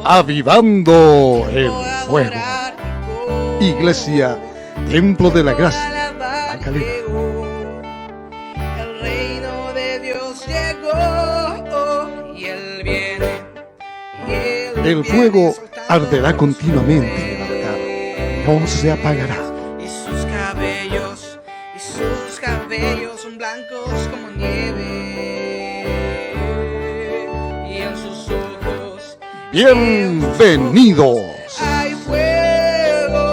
Avivando el fuego. Iglesia, Templo de la Gracia, La Calera. El reino de Dios llegó y Él viene. El fuego arderá continuamente en el altar, no se apagará. Y sus cabellos son blancos como nieve. Y en sus ojos, Bienvenidos. hay fuego.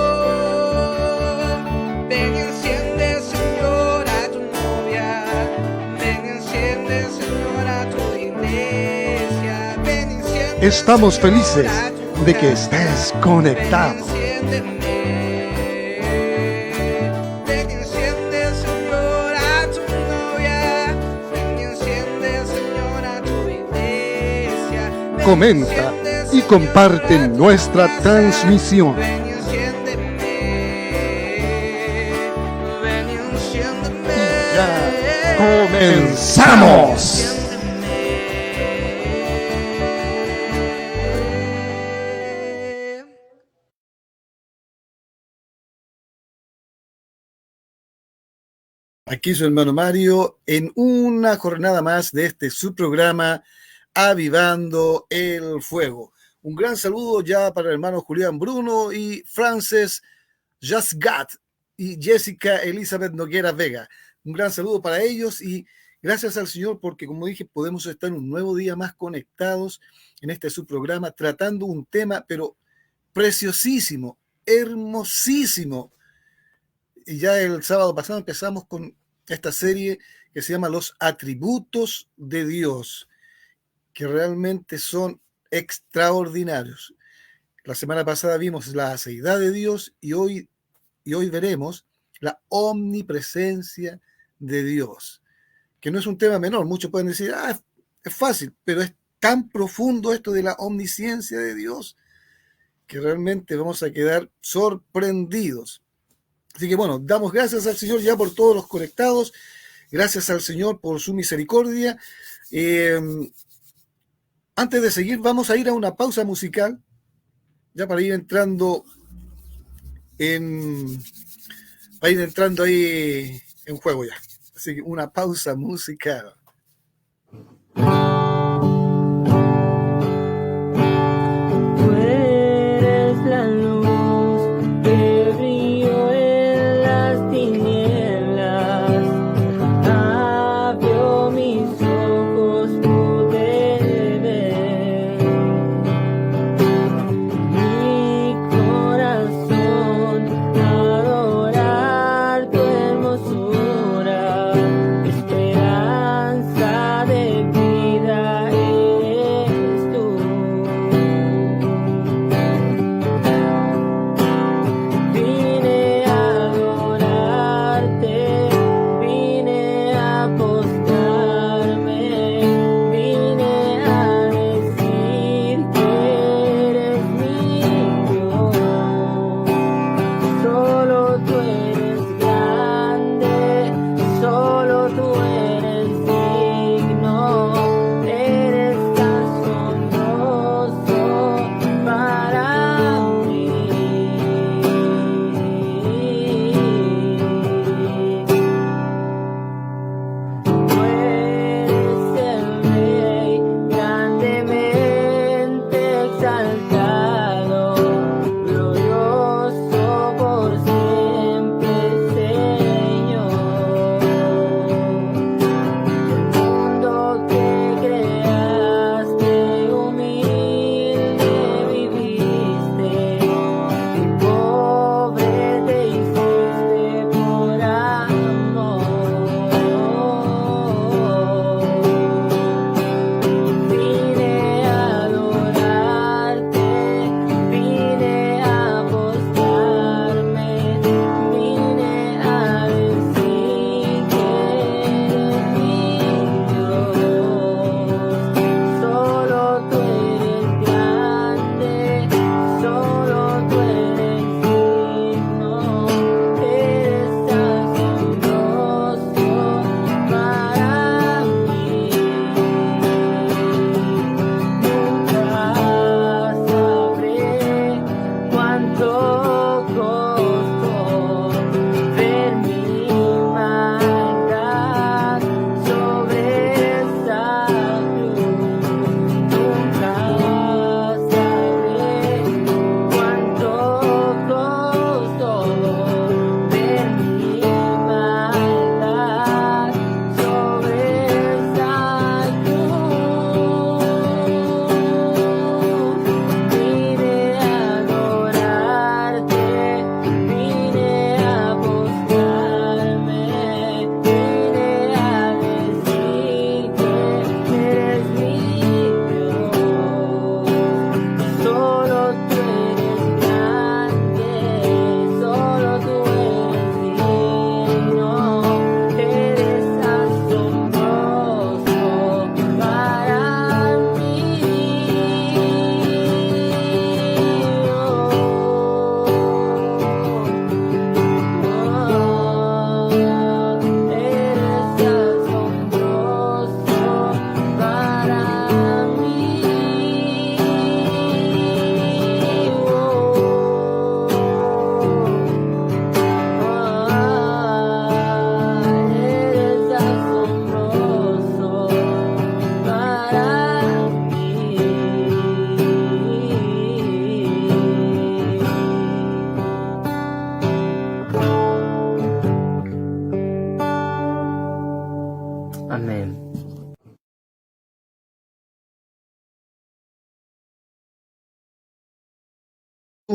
Ven y enciende, Señor, a tu novia. Ven y enciende, Señor, a tu iglesia. Ven y enciende, Estamos Señor, felices a tu de que casa. estés conectado. Ven y enciéndeme. Ven y enciende, Señor, a tu novia. Ven y enciende, Señor, a tu iglesia. Ven y Comenta enciende, y Señor, comparte a tu nuestra casa. transmisión. Ven y enciéndeme. Ven y enciéndeme. Ya comenzamos. Aquí su hermano Mario en una jornada más de este subprograma Avivando el Fuego. Un gran saludo ya para el hermano Julián Bruno y Frances Jasgat y Jessica Elizabeth Noguera Vega. Un gran saludo para ellos y gracias al Señor porque, como dije, podemos estar un nuevo día más conectados en este subprograma tratando un tema pero preciosísimo, hermosísimo. Y ya el sábado pasado empezamos con esta serie que se llama Los Atributos de Dios, que realmente son extraordinarios. La semana pasada vimos la aceidad de Dios y hoy veremos la omnipresencia de Dios, que no es un tema menor. Muchos pueden decir, es fácil, pero es tan profundo esto de la omnisciencia de Dios que realmente vamos a quedar sorprendidos. Así que bueno, damos gracias al Señor ya por todos los conectados, gracias al Señor por su misericordia. Antes de seguir, vamos a ir a una pausa musical, ya para ir entrando ahí en juego ya. Así que una pausa musical. Esperanza de vida.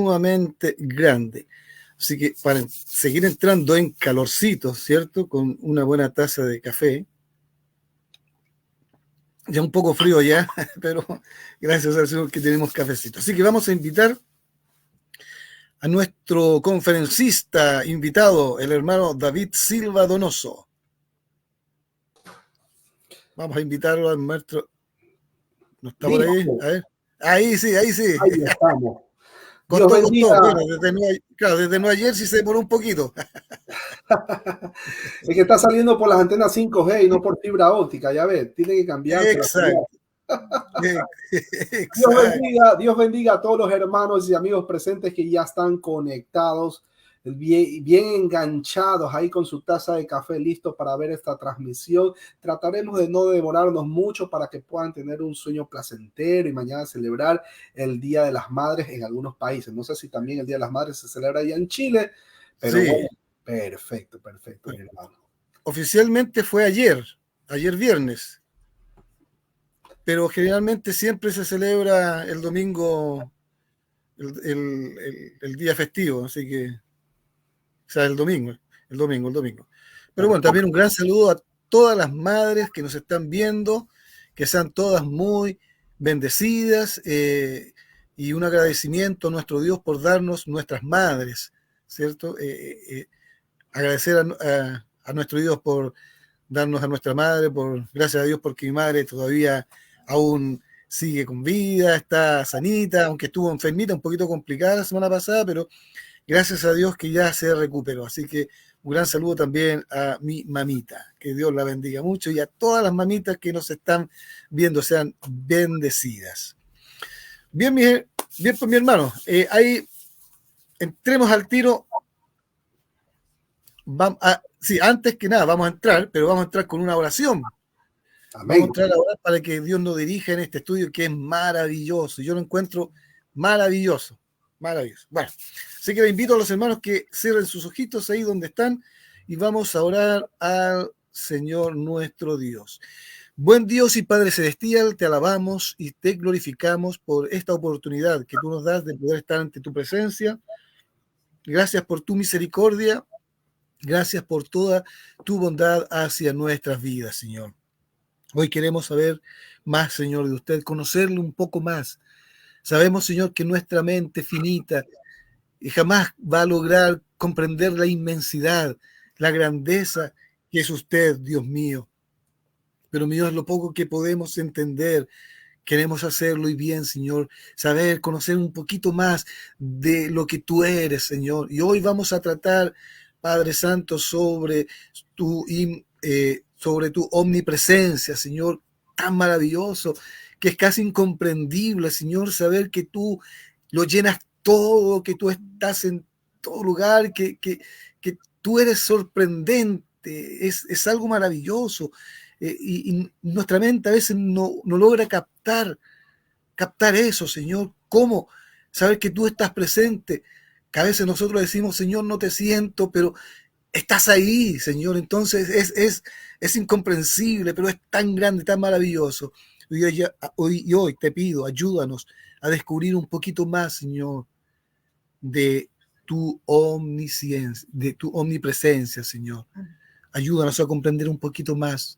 sumamente grande. Así que para seguir entrando en calorcito, ¿cierto? Con una buena taza de café. Ya un poco frío ya, pero gracias al Señor que tenemos cafecito. Así que vamos a invitar a nuestro conferencista invitado, el hermano David Silva Donoso. Vamos a invitarlo al maestro. ¿No está por ahí? A ver. Ahí sí, ahí sí. Ahí estamos. Costó. Bueno, desde Nueva Jersey se demoró un poquito. Es que está saliendo por las antenas 5G y no por fibra óptica, ya ves, tiene que cambiar. Exacto. Dios bendiga a todos los hermanos y amigos presentes que ya están conectados, bien enganchados ahí con su taza de café listo para ver esta transmisión. Trataremos de no demorarnos mucho para que puedan tener un sueño placentero y mañana celebrar el Día de las Madres en algunos países. No sé si también el Día de las Madres se celebra allá en Chile, pero sí. bueno, perfecto, mi hermano. Oficialmente fue ayer viernes, pero generalmente siempre se celebra el domingo, el día festivo, así que, o sea, el domingo. Pero bueno, también un gran saludo a todas las madres que nos están viendo, que sean todas muy bendecidas, y un agradecimiento a nuestro Dios por darnos nuestras madres, ¿cierto? Agradecer a nuestro Dios por darnos a nuestra madre, gracias a Dios porque mi madre todavía aún sigue con vida, está sanita, aunque estuvo enfermita, un poquito complicada la semana pasada, pero gracias a Dios que ya se recuperó. Así que un gran saludo también a mi mamita, que Dios la bendiga mucho, y a todas las mamitas que nos están viendo, sean bendecidas. Bien, pues mi hermano, ahí entremos al tiro. Sí, antes que nada vamos a entrar con una oración. Amén. Vamos a entrar a orar para que Dios nos dirija en este estudio que es maravilloso. Yo lo encuentro maravilloso. Bueno, así que le invito a los hermanos que cierren sus ojitos ahí donde están y vamos a orar al Señor nuestro Dios. Buen Dios y Padre Celestial, te alabamos y te glorificamos por esta oportunidad que tú nos das de poder estar ante tu presencia. Gracias por tu misericordia. Gracias por toda tu bondad hacia nuestras vidas, Señor. Hoy queremos saber más, Señor, de usted, conocerle un poco más. Sabemos, Señor, que nuestra mente finita jamás va a lograr comprender la inmensidad, la grandeza que es usted, Dios mío. Pero, mi Dios, lo poco que podemos entender, queremos hacerlo y bien, Señor, saber, conocer un poquito más de lo que tú eres, Señor. Y hoy vamos a tratar, Padre Santo, sobre tu omnipresencia, Señor, tan maravilloso, que es casi incomprendible, Señor, saber que tú lo llenas todo, que tú estás en todo lugar, que tú eres sorprendente, es algo maravilloso, y nuestra mente a veces no logra captar eso, Señor. ¿Cómo? Saber que tú estás presente, que a veces nosotros decimos, Señor, no te siento, pero estás ahí, Señor. Entonces es incomprensible, pero es tan grande, tan maravilloso. Hoy te pido, ayúdanos a descubrir un poquito más, Señor, de tu omnisciencia, de tu omnipresencia, Señor. Ayúdanos a comprender un poquito más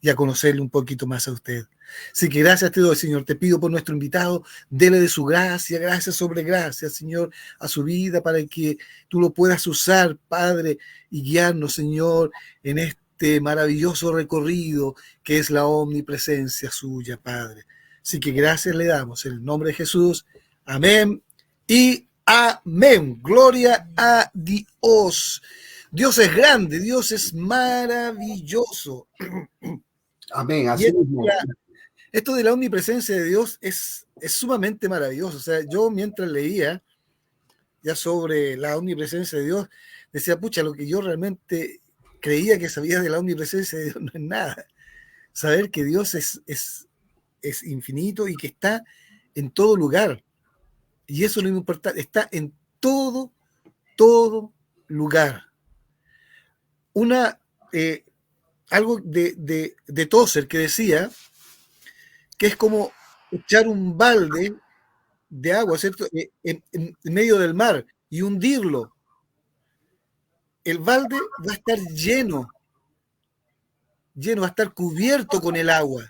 y a conocerle un poquito más a usted. Así que gracias te doy, Señor. Te pido por nuestro invitado, dele de su gracia, gracias sobre gracia, Señor, a su vida, para que tú lo puedas usar, Padre, y guiarnos, Señor, en este maravilloso recorrido que es la omnipresencia suya, Padre. Así que gracias le damos en el nombre de Jesús. Amén y amén. Gloria a Dios. Dios es grande, Dios es maravilloso. Amén, así mismo. Esto de la omnipresencia de Dios es sumamente maravilloso. O sea, yo mientras leía ya sobre la omnipresencia de Dios, decía, pucha, lo que yo realmente creía que sabía de la omnipresencia de Dios no es nada. Saber que Dios es infinito y que está en todo lugar. Y eso es lo importante, está en todo lugar. Algo de Tozer que decía que es como echar un balde de agua, ¿cierto? En medio del mar y hundirlo, el balde va a estar lleno, va a estar cubierto con el agua.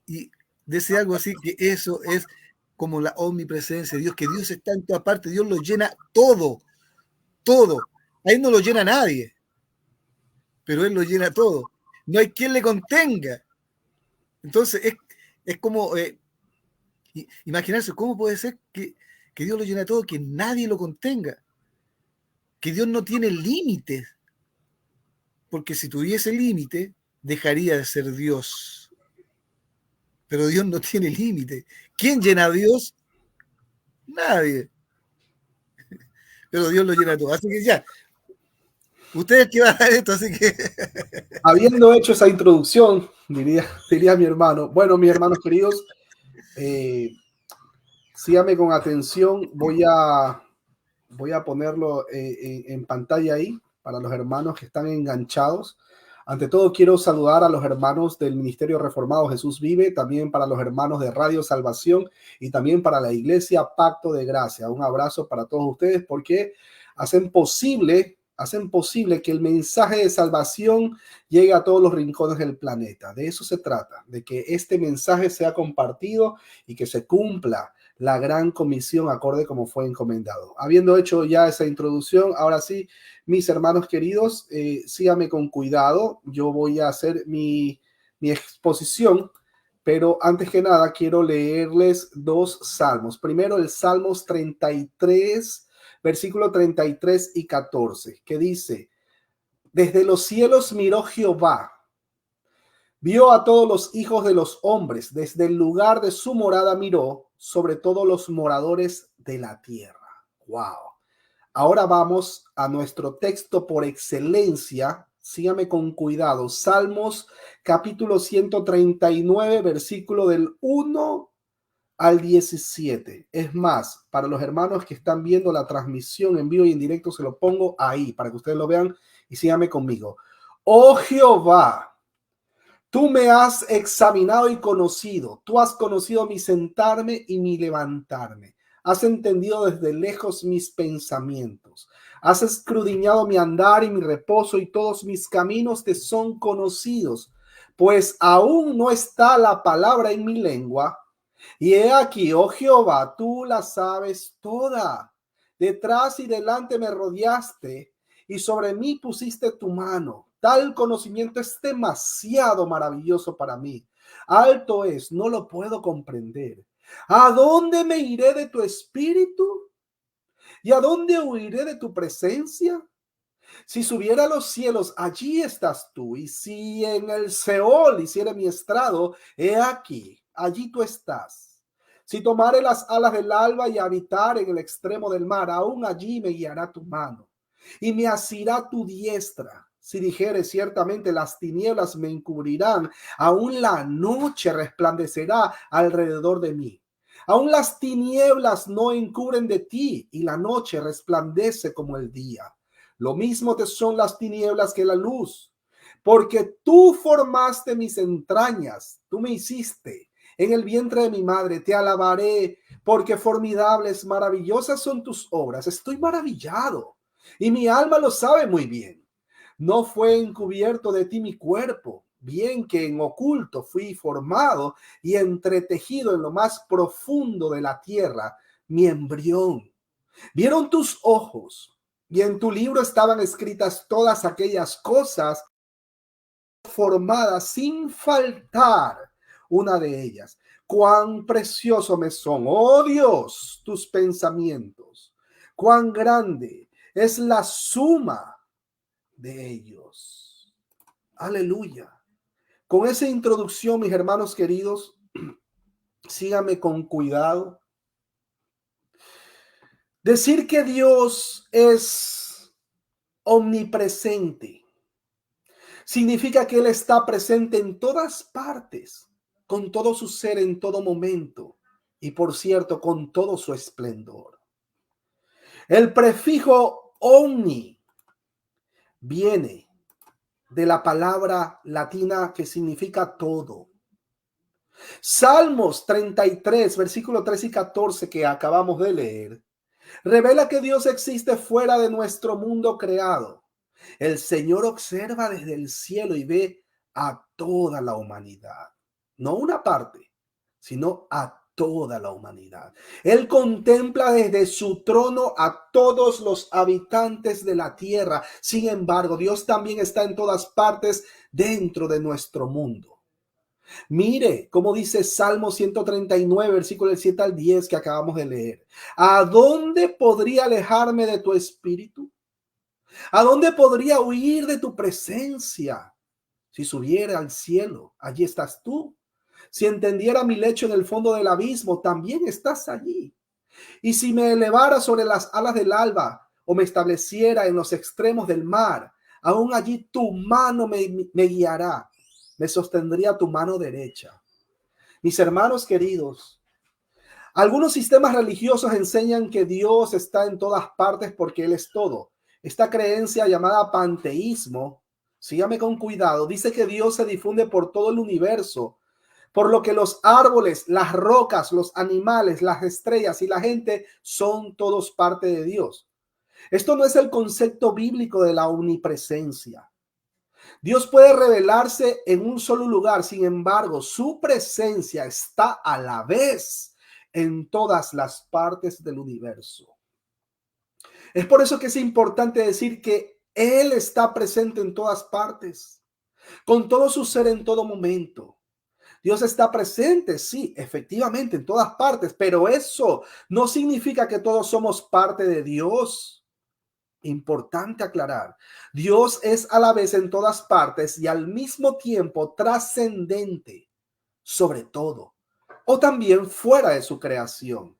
Y decía algo así, que eso es como la omnipresencia de Dios, que Dios está en toda parte, Dios lo llena todo, todo. Ahí no lo llena nadie, pero Él lo llena todo. No hay quien le contenga. Entonces es como imaginarse cómo puede ser que Dios lo llena todo, que nadie lo contenga, que Dios no tiene límites, porque si tuviese límite, dejaría de ser Dios. Pero Dios no tiene límite. ¿Quién llena a Dios? Nadie. Pero Dios lo llena todo. Así que ya, ustedes que van a dar esto, así que... Habiendo hecho esa introducción, diría mi hermano, bueno, mis hermanos queridos, síganme con atención, voy a ponerlo en pantalla ahí para los hermanos que están enganchados. Ante todo, quiero saludar a los hermanos del Ministerio Reformado Jesús Vive, también para los hermanos de Radio Salvación y también para la Iglesia Pacto de Gracia. Un abrazo para todos ustedes porque hacen posible que el mensaje de salvación llegue a todos los rincones del planeta. De eso se trata, de que este mensaje sea compartido y que se cumpla la gran comisión acorde como fue encomendado. Habiendo hecho ya esa introducción, ahora sí, mis hermanos queridos, síganme con cuidado. Yo voy a hacer mi exposición, pero antes que nada quiero leerles dos salmos. Primero el Salmos 33, versículo 33 y 14, que dice: desde los cielos miró Jehová, vio a todos los hijos de los hombres, desde el lugar de su morada miró sobre todos los moradores de la tierra. Wow. Ahora vamos a nuestro texto por excelencia. Sígame con cuidado. Salmos capítulo 139, versículo del 1 al 17. Es más, para los hermanos que están viendo la transmisión en vivo y en directo, se lo pongo ahí para que ustedes lo vean y síganme conmigo. Oh Jehová, tú me has examinado y conocido. Tú has conocido mi sentarme y mi levantarme. Has entendido desde lejos mis pensamientos. Has escudriñado mi andar y mi reposo, y todos mis caminos te son conocidos. Pues aún no está la palabra en mi lengua. Y he aquí, oh Jehová, tú la sabes toda. Detrás y delante me rodeaste, y sobre mí pusiste tu mano. Tal conocimiento es demasiado maravilloso para mí. Alto es, no lo puedo comprender. ¿A dónde me iré de tu espíritu? ¿Y a dónde huiré de tu presencia? Si subiera a los cielos, allí estás tú. Y si en el Seol hiciera mi estrado, he aquí, allí tú estás. Si tomare las alas del alba y habitar en el extremo del mar, aún allí me guiará tu mano y me asirá tu diestra. Si dijere, ciertamente las tinieblas me encubrirán, aún la noche resplandecerá alrededor de mí. Aún las tinieblas no encubren de ti, y la noche resplandece como el día. Lo mismo te son las tinieblas que la luz, porque tú formaste mis entrañas, tú me hiciste en el vientre de mi madre. Te alabaré, porque formidables, maravillosas son tus obras. Estoy maravillado, y mi alma lo sabe muy bien. No fue encubierto de ti mi cuerpo, bien que en oculto fui formado y entretejido en lo más profundo de la tierra, mi embrión. Vieron tus ojos, y en tu libro estaban escritas todas aquellas cosas formadas sin faltar una de ellas. Cuán precioso me son, oh Dios, tus pensamientos. Cuán grande es la suma de ellos. Aleluya. Con esa introducción, mis hermanos queridos, síganme con cuidado. Decir que Dios es omnipresente significa que Él está presente en todas partes, con todo su ser en todo momento y, por cierto, con todo su esplendor. El prefijo omni viene de la palabra latina que significa todo. Salmos 33, versículos 3 y 14 que acabamos de leer, revela que Dios existe fuera de nuestro mundo creado. El Señor observa desde el cielo y ve a toda la humanidad, no una parte, sino a toda la humanidad. Él contempla desde su trono a todos los habitantes de la tierra. Sin embargo, Dios también está en todas partes dentro de nuestro mundo. Mire cómo dice Salmo 139, versículo del 7 al 10 que acabamos de leer. ¿A dónde podría alejarme de tu espíritu? ¿A dónde podría huir de tu presencia? Si subiera al cielo, allí estás tú. Si entendiera mi lecho en el fondo del abismo, también estás allí. Y si me elevara sobre las alas del alba o me estableciera en los extremos del mar, aún allí tu mano me guiará, me sostendría tu mano derecha. Mis hermanos queridos, algunos sistemas religiosos enseñan que Dios está en todas partes porque Él es todo. Esta creencia llamada panteísmo, sígame con cuidado, dice que Dios se difunde por todo el universo, por lo que los árboles, las rocas, los animales, las estrellas y la gente son todos parte de Dios. Esto no es el concepto bíblico de la omnipresencia. Dios puede revelarse en un solo lugar, sin embargo, su presencia está a la vez en todas las partes del universo. Es por eso que es importante decir que Él está presente en todas partes, con todo su ser en todo momento. Dios está presente, sí, efectivamente, en todas partes, pero eso no significa que todos somos parte de Dios. Importante aclarar, Dios es a la vez en todas partes y al mismo tiempo trascendente, sobre todo, o también fuera de su creación.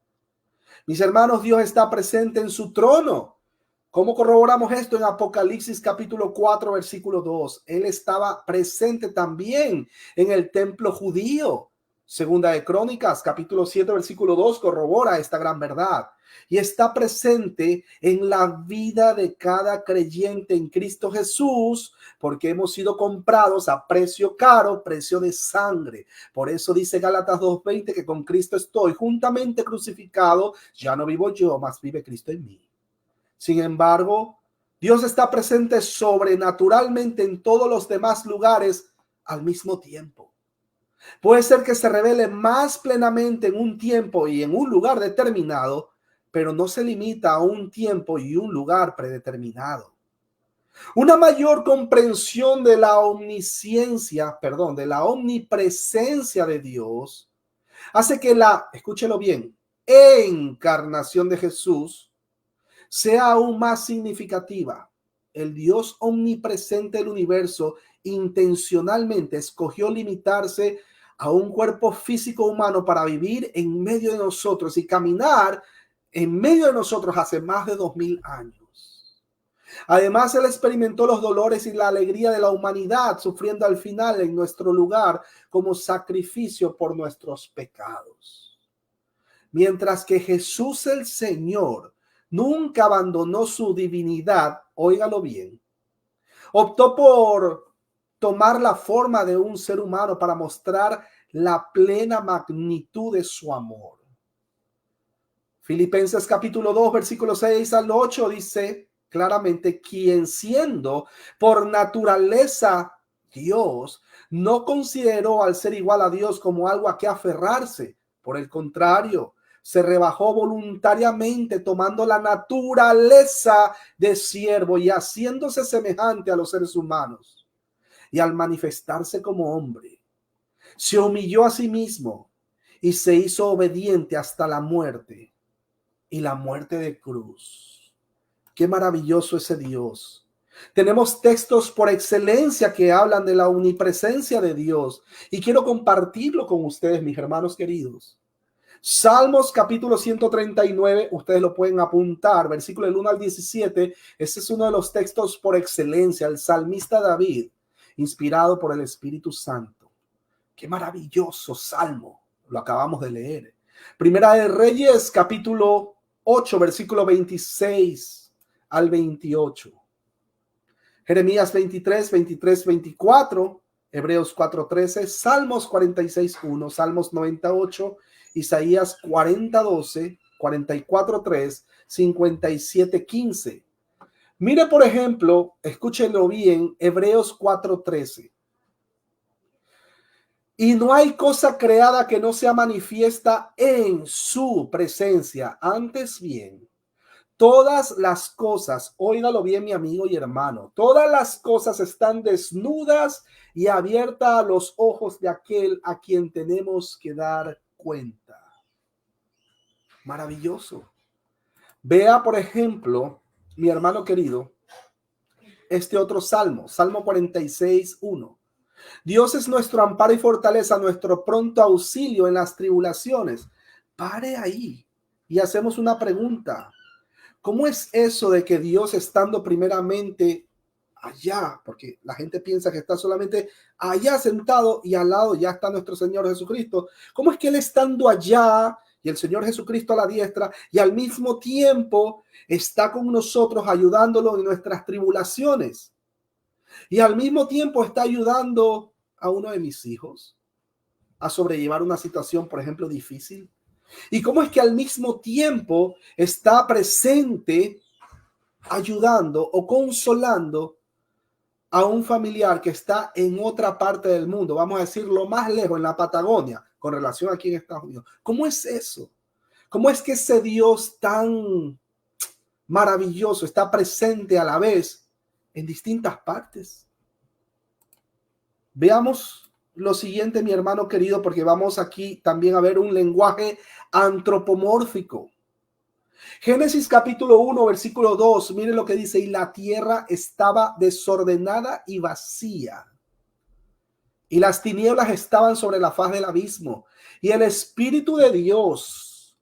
Mis hermanos, Dios está presente en su trono. ¿Cómo corroboramos esto? En Apocalipsis capítulo 4, versículo 2. Él estaba presente también en el templo judío. Segunda de Crónicas, capítulo 7, versículo 2, corrobora esta gran verdad. Y está presente en la vida de cada creyente en Cristo Jesús, porque hemos sido comprados a precio caro, precio de sangre. Por eso dice Gálatas 2:20 que con Cristo estoy juntamente crucificado, ya no vivo yo, mas vive Cristo en mí. Sin embargo, Dios está presente sobrenaturalmente en todos los demás lugares al mismo tiempo. Puede ser que se revele más plenamente en un tiempo y en un lugar determinado, pero no se limita a un tiempo y un lugar predeterminado. Una mayor comprensión de la omnisciencia, de la omnipresencia de Dios hace que escúchelo bien, encarnación de Jesús sea aún más significativa. El Dios omnipresente del universo intencionalmente escogió limitarse a un cuerpo físico humano para vivir en medio de nosotros y caminar en medio de nosotros hace más de 2000 años. Además, Él experimentó los dolores y la alegría de la humanidad, sufriendo al final en nuestro lugar como sacrificio por nuestros pecados. Mientras que Jesús el Señor nunca abandonó su divinidad, óigalo bien, optó por tomar la forma de un ser humano para mostrar la plena magnitud de su amor. Filipenses capítulo 2, versículos 6 al 8 dice claramente, quien siendo por naturaleza Dios, no consideró al ser igual a Dios como algo a que aferrarse. Por el contrario, se rebajó voluntariamente tomando la naturaleza de siervo y haciéndose semejante a los seres humanos. Y al manifestarse como hombre, se humilló a sí mismo y se hizo obediente hasta la muerte y la muerte de cruz. Qué maravilloso ese Dios. Tenemos textos por excelencia que hablan de la omnipresencia de Dios y quiero compartirlo con ustedes, mis hermanos queridos. Salmos capítulo 139, ustedes lo pueden apuntar, versículo del 1 al 17. Ese es uno de los textos por excelencia, el salmista David, inspirado por el Espíritu Santo. Qué maravilloso salmo, lo acabamos de leer. Primera de Reyes capítulo 8, versículo 26 al 28. Jeremías 23, 24 Hebreos 4:13, Salmos 46:1, Salmos 98, Isaías 40:12, 44:3, 57:15. Mire, por ejemplo, escúchenlo bien, Hebreos 4:13. Y no hay cosa creada que no sea manifiesta en su presencia. Antes bien, todas las cosas, óigalo bien, mi amigo y hermano, todas las cosas están desnudas y abiertas a los ojos de aquel a quien tenemos que dar cuenta. Maravilloso. Vea, por ejemplo, mi hermano querido, este otro salmo, Salmo 46:1. Dios es nuestro amparo y fortaleza, nuestro pronto auxilio en las tribulaciones. Pare ahí y hacemos una pregunta. ¿Cómo es eso de que Dios, estando primeramente allá, porque la gente piensa que está solamente allá sentado y al lado ya está nuestro Señor Jesucristo? ¿Cómo es que Él, estando allá y el Señor Jesucristo a la diestra, y al mismo tiempo está con nosotros ayudándolo en nuestras tribulaciones? Y al mismo tiempo está ayudando a uno de mis hijos a sobrellevar una situación, por ejemplo, difícil. ¿Y cómo es que al mismo tiempo está presente ayudando o consolando a un familiar que está en otra parte del mundo? Vamos a decirlo más lejos, en la Patagonia, con relación aquí en Estados Unidos. ¿Cómo es eso? ¿Cómo es que ese Dios tan maravilloso está presente a la vez en distintas partes? Veamos lo siguiente, mi hermano querido, porque vamos aquí también a ver un lenguaje antropomórfico. Génesis capítulo 1, versículo 2, miren lo que dice: y la tierra estaba desordenada y vacía, y las tinieblas estaban sobre la faz del abismo, y el Espíritu de Dios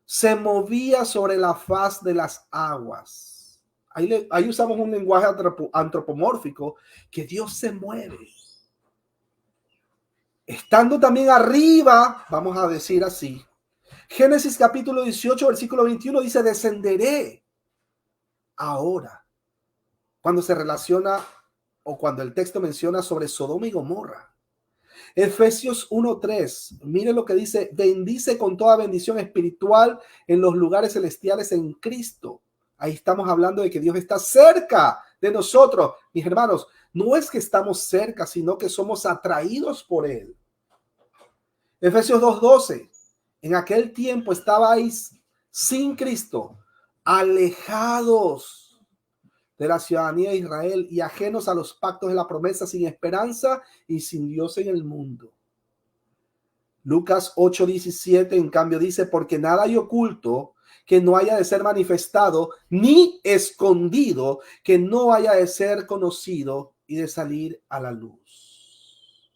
se movía sobre la faz de las aguas. Ahí usamos un lenguaje antropomórfico, que Dios se mueve. Estando también arriba, vamos a decir así, Génesis capítulo 18, versículo 21 dice: descenderé ahora. Cuando se relaciona o cuando el texto menciona sobre Sodoma y Gomorra. Efesios 1:3, mire lo que dice: bendice con toda bendición espiritual en los lugares celestiales en Cristo. Ahí estamos hablando de que Dios está cerca de nosotros. Mis hermanos, no es que estamos cerca, sino que somos atraídos por Él. Efesios 2:12, en aquel tiempo estabais sin Cristo, alejados de la ciudadanía de Israel y ajenos a los pactos de la promesa, sin esperanza y sin Dios en el mundo. Lucas 8:17, en cambio, dice: porque nada hay oculto que no haya de ser manifestado, ni escondido que no haya de ser conocido y de salir a la luz.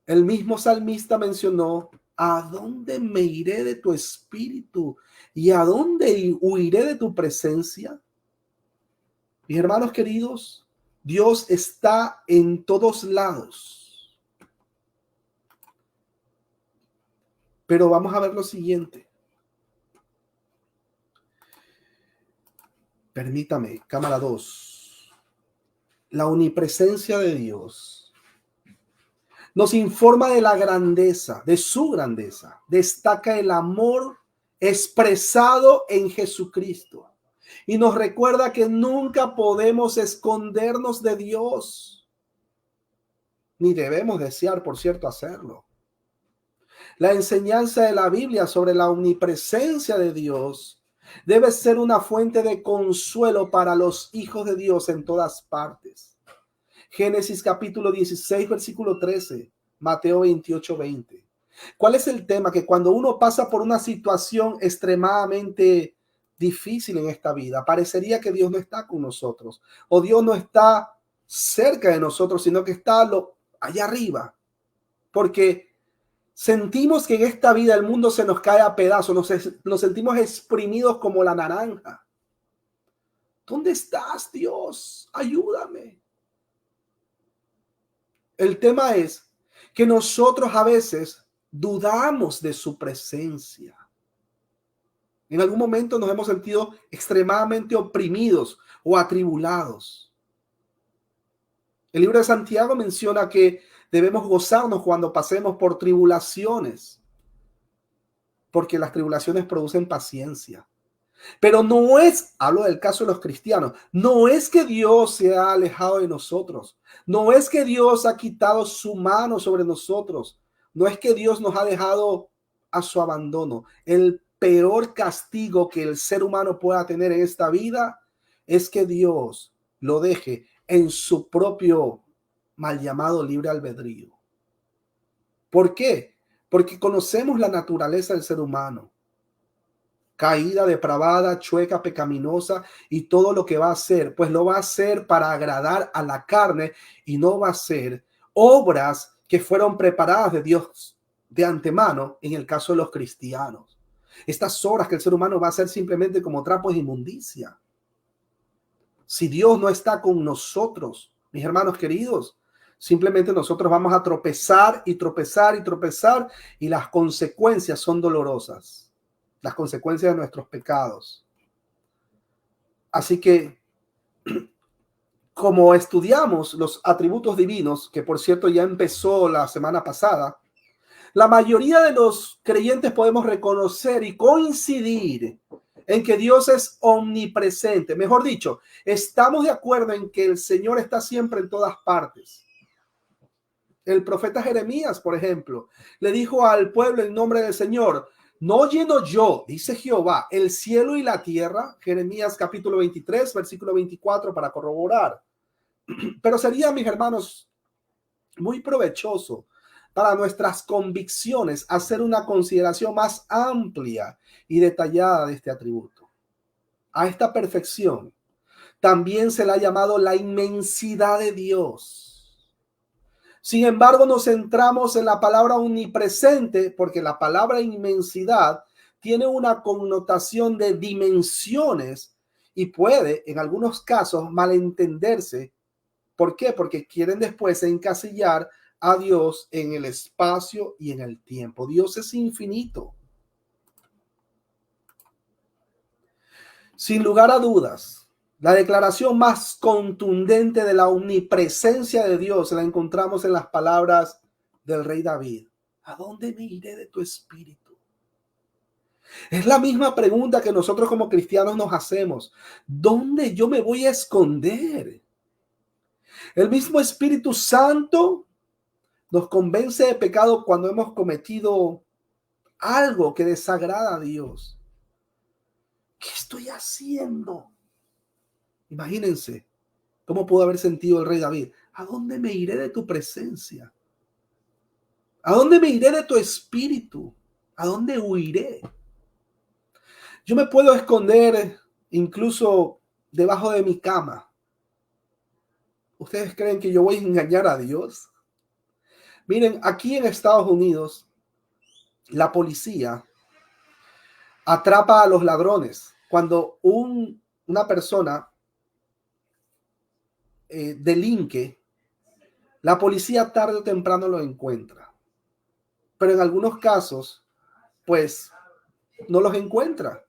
El mismo salmista mencionó: ¿a dónde me iré de tu espíritu? ¿Y a dónde huiré de tu presencia? Mis hermanos queridos, Dios está en todos lados. Pero vamos a ver lo siguiente. Permítame, cámara 2. La omnipresencia de Dios nos informa de la grandeza, de su grandeza. Destaca el amor expresado en Jesucristo. Y nos recuerda que nunca podemos escondernos de Dios. Ni debemos desear, por cierto, hacerlo. La enseñanza de la Biblia sobre la omnipresencia de Dios debe ser una fuente de consuelo para los hijos de Dios en todas partes. Génesis capítulo 16, versículo 13, Mateo 28:20. ¿Cuál es el tema? Que cuando uno pasa por una situación extremadamente difícil en esta vida, parecería que Dios no está con nosotros, o Dios no está cerca de nosotros, sino que está allá arriba, porque sentimos que en esta vida el mundo se nos cae a pedazos, nos sentimos exprimidos como la naranja. ¿Dónde estás, Dios? Ayúdame. El tema es que nosotros a veces dudamos de su presencia. En algún momento nos hemos sentido extremadamente oprimidos o atribulados. El libro de Santiago menciona que debemos gozarnos cuando pasemos por tribulaciones, porque las tribulaciones producen paciencia. Pero no es, hablo del caso de los cristianos, no es que Dios se ha alejado de nosotros, no es que Dios ha quitado su mano sobre nosotros, no es que Dios nos ha dejado a su abandono. El peor castigo que el ser humano pueda tener en esta vida es que Dios lo deje en su propio mal llamado libre albedrío. ¿Por qué? Porque conocemos la naturaleza del ser humano. Caída, depravada, chueca, pecaminosa, y todo lo que va a hacer, pues lo va a hacer para agradar a la carne y no va a ser obras que fueron preparadas de Dios de antemano en el caso de los cristianos. Estas obras que el ser humano va a hacer simplemente como trapos de inmundicia. Si Dios no está con nosotros, mis hermanos queridos, simplemente nosotros vamos a tropezar y tropezar y tropezar, y las consecuencias son dolorosas. Las consecuencias de nuestros pecados. Así que, como estudiamos los atributos divinos, que por cierto ya empezó la semana pasada, la mayoría de los creyentes podemos reconocer y coincidir en que Dios es omnipresente. Mejor dicho, estamos de acuerdo en que el Señor está siempre en todas partes. El profeta Jeremías, por ejemplo, le dijo al pueblo en nombre del Señor: no lleno yo, dice Jehová, el cielo y la tierra. Jeremías capítulo 23, versículo 24, para corroborar. Pero sería, mis hermanos, muy provechoso para nuestras convicciones hacer una consideración más amplia y detallada de este atributo. A esta perfección también se le ha llamado la inmensidad de Dios. Sin embargo, nos centramos en la palabra omnipresente porque la palabra inmensidad tiene una connotación de dimensiones y puede, en algunos casos, malentenderse. ¿Por qué? Porque quieren después encasillar a Dios en el espacio y en el tiempo. Dios es infinito. Sin lugar a dudas, la declaración más contundente de la omnipresencia de Dios la encontramos en las palabras del rey David. ¿A dónde me iré de tu espíritu? Es la misma pregunta que nosotros como cristianos nos hacemos. ¿Dónde yo me voy a esconder? El mismo Espíritu Santo nos convence de pecado cuando hemos cometido algo que desagrada a Dios. ¿Qué estoy haciendo? Imagínense cómo pudo haber sentido el rey David. ¿A dónde me iré de tu presencia? ¿A dónde me iré de tu espíritu? ¿A dónde huiré? Yo me puedo esconder incluso debajo de mi cama. ¿Ustedes creen que yo voy a engañar a Dios? Miren, aquí en Estados Unidos, la policía atrapa a los ladrones. Cuando una persona delinque, la policía tarde o temprano lo encuentra. Pero en algunos casos, pues, no los encuentra.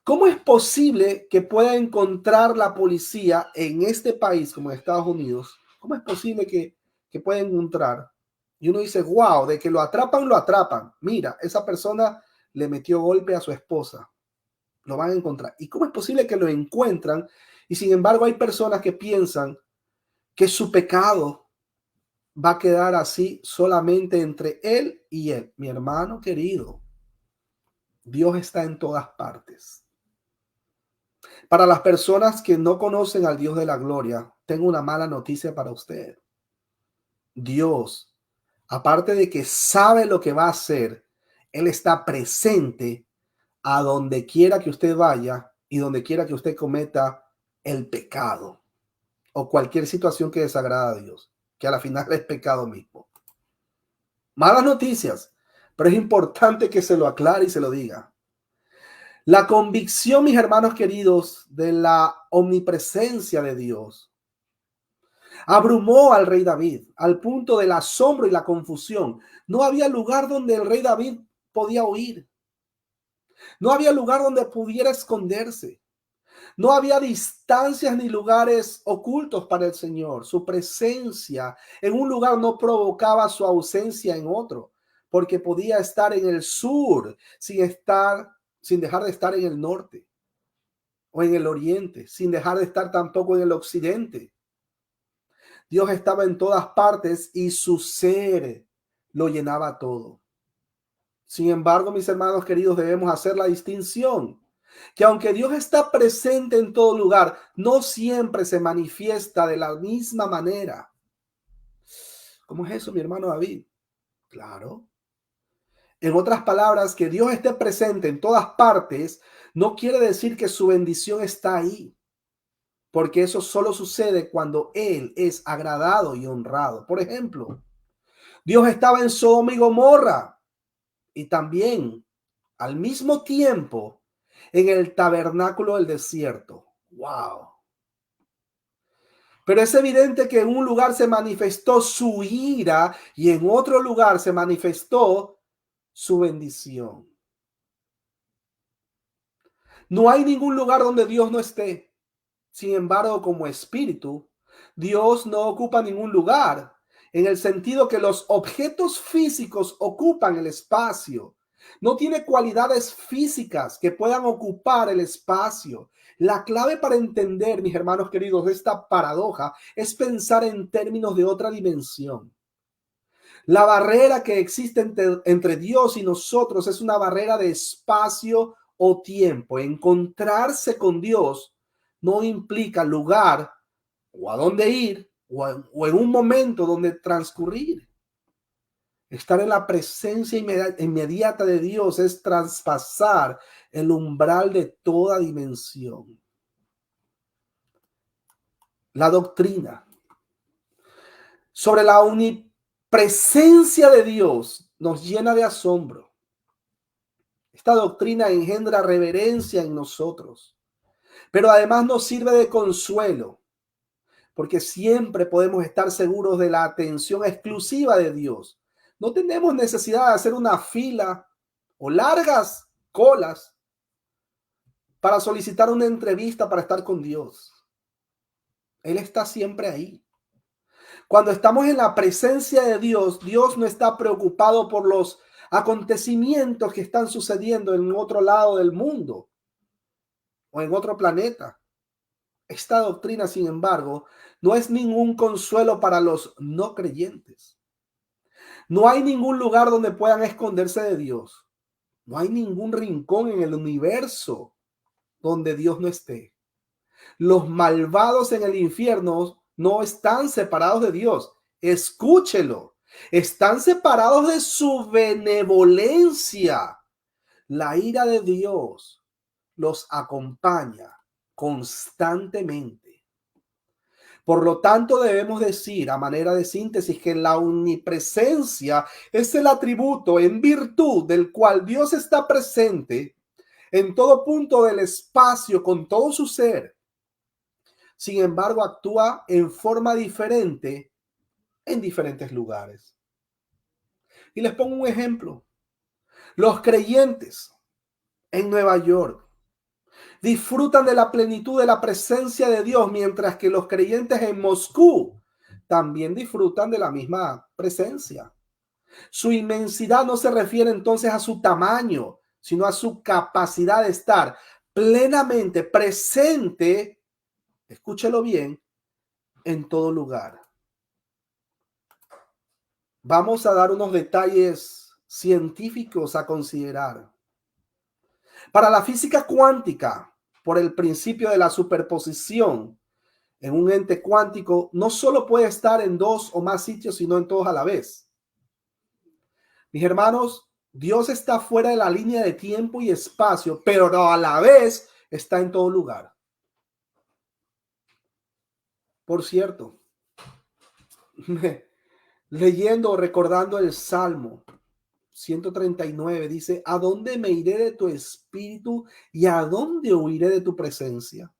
¿Cómo es posible que pueda encontrar la policía en este país como en Estados Unidos? ¿Cómo es posible que pueda encontrar? Y uno dice, wow, de que lo atrapan, lo atrapan. Mira, esa persona le metió golpe a su esposa. Lo van a encontrar. ¿Y cómo es posible que lo encuentran? Y sin embargo hay personas que piensan que su pecado va a quedar así solamente entre él y él. Mi hermano querido, Dios está en todas partes. Para las personas que no conocen al Dios de la gloria, tengo una mala noticia para usted. Dios, aparte de que sabe lo que va a hacer, Él está presente a donde quiera que usted vaya y donde quiera que usted cometa el pecado o cualquier situación que desagrada a Dios, que a la final es pecado mismo. Malas noticias, pero es importante que se lo aclare y se lo diga. La convicción, mis hermanos queridos, de la omnipresencia de Dios abrumó al rey David al punto del asombro y la confusión. No había lugar donde el rey David podía huir. No había lugar donde pudiera esconderse. No había distancias ni lugares ocultos para el Señor. Su presencia en un lugar no provocaba su ausencia en otro, porque podía estar en el sur sin dejar de estar en el norte, o en el oriente, sin dejar de estar tampoco en el occidente. Dios estaba en todas partes y su ser lo llenaba todo. Sin embargo, mis hermanos queridos, debemos hacer la distinción que aunque Dios está presente en todo lugar, no siempre se manifiesta de la misma manera. ¿Cómo es eso, mi hermano David? Claro. En otras palabras, que Dios esté presente en todas partes no quiere decir que su bendición está ahí, porque eso solo sucede cuando Él es agradado y honrado. Por ejemplo, Dios estaba en Sodoma y Gomorra y también al mismo tiempo en el tabernáculo del desierto. ¡Wow! Pero es evidente que en un lugar se manifestó su ira y en otro lugar se manifestó su bendición. No hay ningún lugar donde Dios no esté. Sin embargo, como espíritu, Dios no ocupa ningún lugar, en el sentido que los objetos físicos ocupan el espacio. No tiene cualidades físicas que puedan ocupar el espacio. La clave para entender, mis hermanos queridos, esta paradoja es pensar en términos de otra dimensión. La barrera que existe entre Dios y nosotros es una barrera de espacio o tiempo. Encontrarse con Dios no implica lugar o a dónde ir o en un momento donde transcurrir. Estar en la presencia inmediata de Dios es traspasar el umbral de toda dimensión. La doctrina sobre la omnipresencia de Dios nos llena de asombro. Esta doctrina engendra reverencia en nosotros, pero además nos sirve de consuelo, porque siempre podemos estar seguros de la atención exclusiva de Dios. No tenemos necesidad de hacer una fila o largas colas para solicitar una entrevista para estar con Dios. Él está siempre ahí. Cuando estamos en la presencia de Dios, Dios no está preocupado por los acontecimientos que están sucediendo en otro lado del mundo o en otro planeta. Esta doctrina, sin embargo, no es ningún consuelo para los no creyentes. No hay ningún lugar donde puedan esconderse de Dios. No hay ningún rincón en el universo donde Dios no esté. Los malvados en el infierno no están separados de Dios. Escúchelo. Están separados de su benevolencia. La ira de Dios los acompaña constantemente. Por lo tanto, debemos decir a manera de síntesis que la omnipresencia es el atributo en virtud del cual Dios está presente en todo punto del espacio con todo su ser. Sin embargo, actúa en forma diferente en diferentes lugares. Y les pongo un ejemplo. Los creyentes en Nueva York disfrutan de la plenitud de la presencia de Dios, mientras que los creyentes en Moscú también disfrutan de la misma presencia. Su inmensidad no se refiere entonces a su tamaño, sino a su capacidad de estar plenamente presente, escúchelo bien, en todo lugar. Vamos a dar unos detalles científicos a considerar. Para la física cuántica, por el principio de la superposición en un ente cuántico, no solo puede estar en dos o más sitios, sino en todos a la vez. Mis hermanos, Dios está fuera de la línea de tiempo y espacio, pero a la vez está en todo lugar. Por cierto, leyendo o recordando el Salmo 139, dice: ¿a dónde me iré de tu espíritu y a dónde huiré de tu presencia?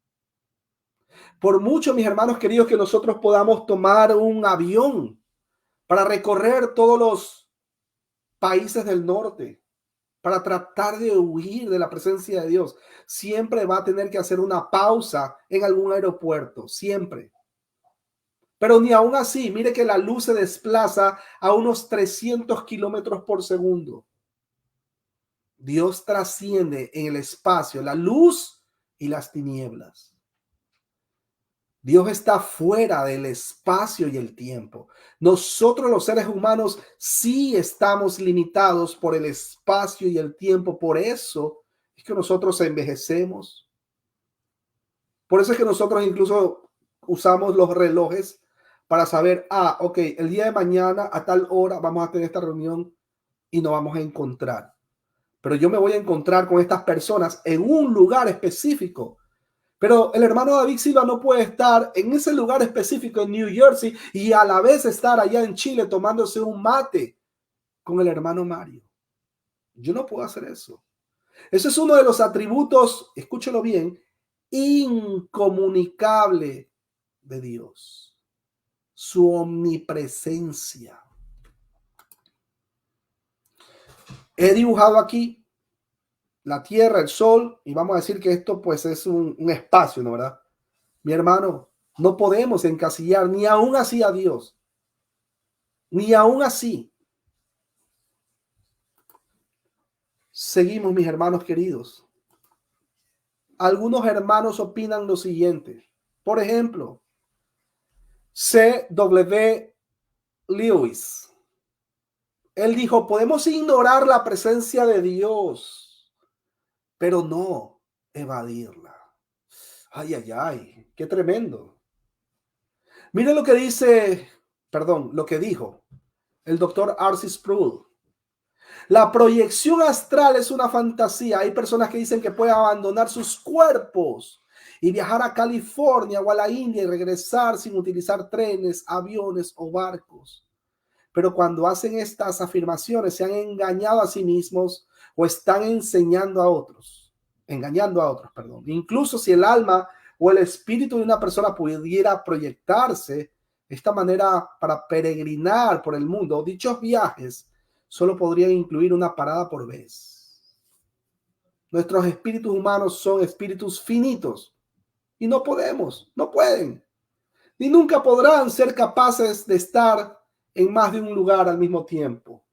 Por mucho, mis hermanos queridos, que nosotros podamos tomar un avión para recorrer todos los países del norte, para tratar de huir de la presencia de Dios, siempre va a tener que hacer una pausa en algún aeropuerto, siempre. Pero ni aún así, mire que la luz se desplaza a unos 300 kilómetros por segundo. Dios trasciende en el espacio la luz y las tinieblas. Dios está fuera del espacio y el tiempo. Nosotros los seres humanos sí estamos limitados por el espacio y el tiempo. Por eso es que nosotros envejecemos. Por eso es que nosotros incluso usamos los relojes para saber, ok, el día de mañana a tal hora vamos a tener esta reunión y nos vamos a encontrar. Pero yo me voy a encontrar con estas personas en un lugar específico. Pero el hermano David Silva no puede estar en ese lugar específico en New Jersey y a la vez estar allá en Chile tomándose un mate con el hermano Mario. Yo no puedo hacer eso. Eso es uno de los atributos, escúchelo bien, incomunicable de Dios. Su omnipresencia. He dibujado aquí la tierra, el sol, y vamos a decir que esto pues es un espacio, ¿no verdad? Mi hermano, no podemos encasillar ni aún así a Dios. Ni aún así. Seguimos, mis hermanos queridos. Algunos hermanos opinan lo siguiente. Por ejemplo, C.W. Lewis. Él dijo, podemos ignorar la presencia de Dios, pero no evadirla. Ay, ay, ay, qué tremendo. Mire lo que lo que dijo el doctor R.C. Sproul. La proyección astral es una fantasía. Hay personas que dicen que pueden abandonar sus cuerpos y viajar a California o a la India y regresar sin utilizar trenes, aviones o barcos. Pero cuando hacen estas afirmaciones se han engañado a sí mismos o están engañando a otros, perdón. Incluso si el alma o el espíritu de una persona pudiera proyectarse de esta manera para peregrinar por el mundo, dichos viajes solo podrían incluir una parada por vez. Nuestros espíritus humanos son espíritus finitos y no pueden, ni nunca podrán ser capaces de estar en más de un lugar al mismo tiempo.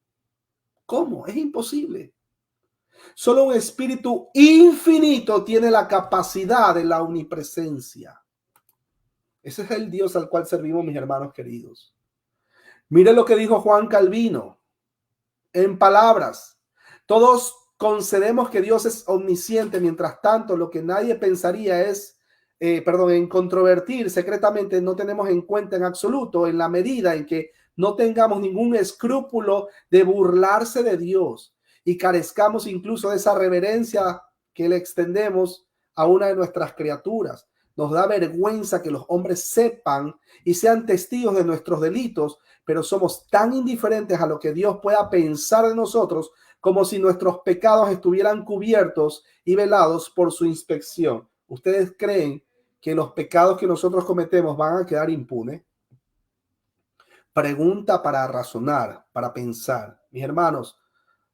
¿Cómo? Es imposible. Solo un espíritu infinito tiene la capacidad de la omnipresencia. Ese es el Dios al cual servimos, mis hermanos queridos. Mire lo que dijo Juan Calvino. En palabras, todos concedemos que Dios es omnisciente, mientras tanto lo que nadie pensaría es, en controvertir secretamente no tenemos en cuenta en absoluto, en la medida en que no tengamos ningún escrúpulo de burlarse de Dios y carezcamos incluso de esa reverencia que le extendemos a una de nuestras criaturas. Nos da vergüenza que los hombres sepan y sean testigos de nuestros delitos, pero somos tan indiferentes a lo que Dios pueda pensar de nosotros como si nuestros pecados estuvieran cubiertos y velados por su inspección. ¿Ustedes creen que los pecados que nosotros cometemos van a quedar impunes? Pregunta para razonar, para pensar. Mis hermanos,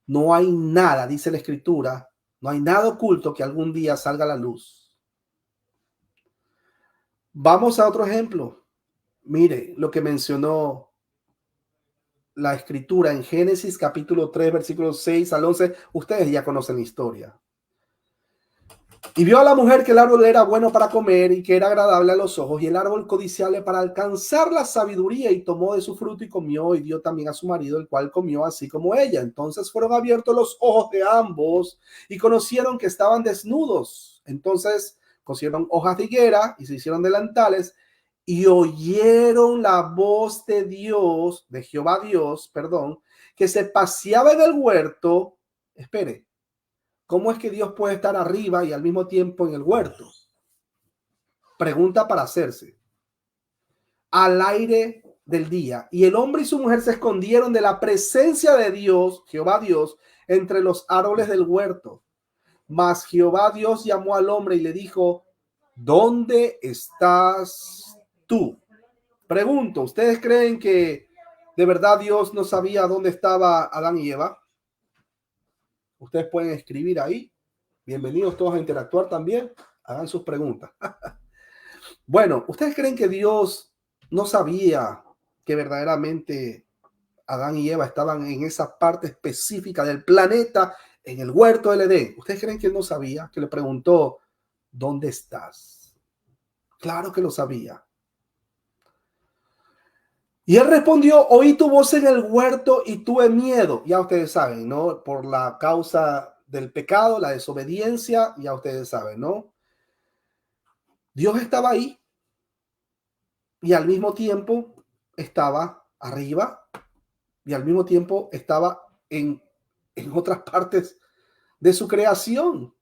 no hay nada, dice la Escritura, no hay nada oculto que algún día salga a la luz. Vamos a otro ejemplo. Mire lo que mencionó la Escritura en Génesis capítulo 3, versículos 6 al 11. Ustedes ya conocen la historia. Y vio a la mujer que el árbol era bueno para comer y que era agradable a los ojos y el árbol codiciable para alcanzar la sabiduría, y tomó de su fruto y comió y dio también a su marido, el cual comió así como ella. Entonces fueron abiertos los ojos de ambos y conocieron que estaban desnudos. Entonces cosieron hojas de higuera y se hicieron delantales y oyeron la voz de Dios, de Jehová Dios, que se paseaba en el huerto. Espere. ¿Cómo es que Dios puede estar arriba y al mismo tiempo en el huerto? Pregunta para hacerse. Al aire del día. Y el hombre y su mujer se escondieron de la presencia de Dios, Jehová Dios, entre los árboles del huerto. Mas Jehová Dios llamó al hombre y le dijo, ¿dónde estás tú? Pregunto, ¿ustedes creen que de verdad Dios no sabía dónde estaba Adán y Eva? Ustedes pueden escribir ahí. Bienvenidos todos a interactuar también. Hagan sus preguntas. Bueno, ¿ustedes creen que Dios no sabía que verdaderamente Adán y Eva estaban en esa parte específica del planeta, en el huerto del Edén? ¿Ustedes creen que él no sabía? Que le preguntó, ¿dónde estás? Claro que lo sabía. Y él respondió, oí tu voz en el huerto y tuve miedo. Ya ustedes saben, ¿no? Por la causa del pecado, la desobediencia, ya ustedes saben, ¿no? Dios estaba ahí y al mismo tiempo estaba arriba y al mismo tiempo estaba en otras partes de su creación.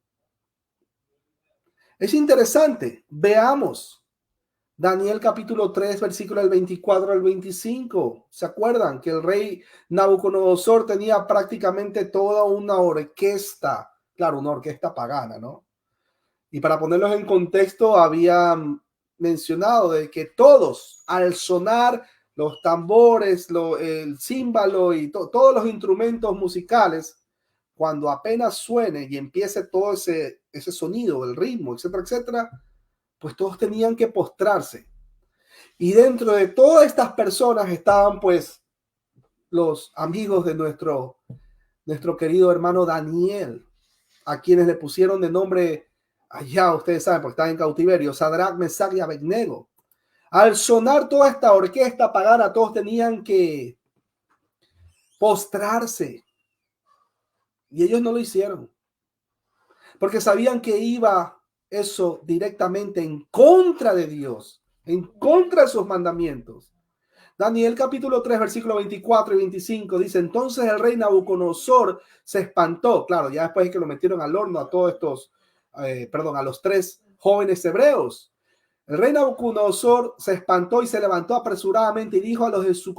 Es interesante. Veamos Daniel capítulo 3, versículo del 24 al 25. ¿Se acuerdan que el rey Nabucodonosor tenía prácticamente toda una orquesta? Claro, una orquesta pagana, ¿no? Y para ponerlos en contexto, había mencionado de que todos, al sonar los tambores, el címbalo y todos los instrumentos musicales, cuando apenas suene y empiece todo ese sonido, el ritmo, etcétera, etcétera, pues todos tenían que postrarse. Y dentro de todas estas personas estaban pues los amigos de nuestro querido hermano Daniel, a quienes le pusieron de nombre, allá ustedes saben, porque están en cautiverio, Sadrach, Mesach y Abednego. Al sonar toda esta orquesta pagana, todos tenían que postrarse. Y ellos no lo hicieron, porque sabían que iba eso directamente en contra de Dios, en contra de sus mandamientos. Daniel capítulo 3, versículo 24 y 25 dice, entonces el rey Nabucodonosor se espantó. Claro, ya después de que lo metieron al horno a todos estos, a los 3 jóvenes hebreos. El rey Nabucodonosor se espantó y se levantó apresuradamente y dijo a los de su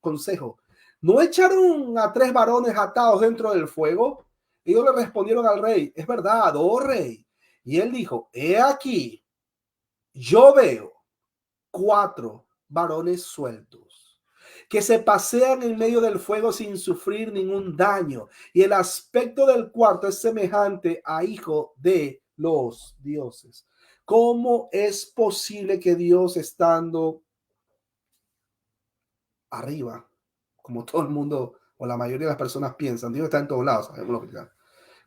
consejo, ¿no echaron a 3 varones atados dentro del fuego? Ellos le respondieron al rey, es verdad, oh rey. Y él dijo, he aquí, yo veo 4 varones sueltos que se pasean en medio del fuego sin sufrir ningún daño. Y el aspecto del cuarto es semejante a hijo de los dioses. ¿Cómo es posible que Dios, estando arriba, como todo el mundo o la mayoría de las personas piensan, Dios está en todos lados?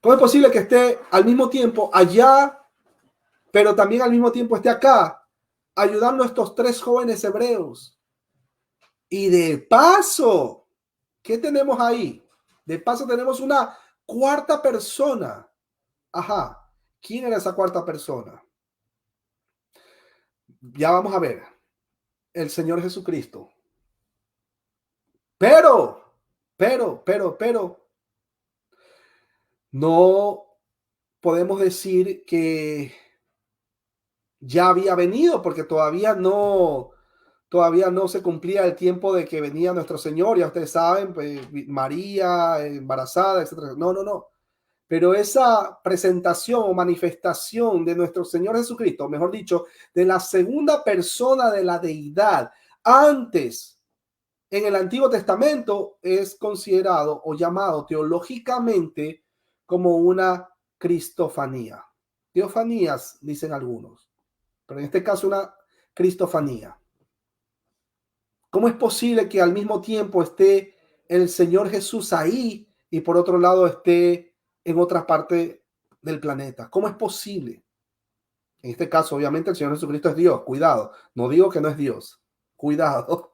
¿Cómo es posible que esté al mismo tiempo allá, pero también al mismo tiempo esté acá, ayudando a estos 3 jóvenes hebreos? Y de paso, ¿qué tenemos ahí? De paso tenemos una cuarta persona. Ajá, ¿quién era esa cuarta persona? Ya vamos a ver. El Señor Jesucristo. Pero, no podemos decir que ya había venido, porque todavía no se cumplía el tiempo de que venía nuestro Señor. Ya ustedes saben, pues, María embarazada, etcétera. No. Pero esa presentación o manifestación de nuestro Señor Jesucristo, mejor dicho, de la segunda persona de la deidad, antes en el Antiguo Testamento, es considerado o llamado teológicamente como una cristofanía. Teofanías, dicen algunos, pero en este caso una cristofanía. ¿Cómo es posible que al mismo tiempo esté el Señor Jesús ahí y por otro lado esté en otra parte del planeta? ¿Cómo es posible? En este caso, obviamente, el Señor Jesucristo es Dios. Cuidado. No digo que no es Dios. Cuidado.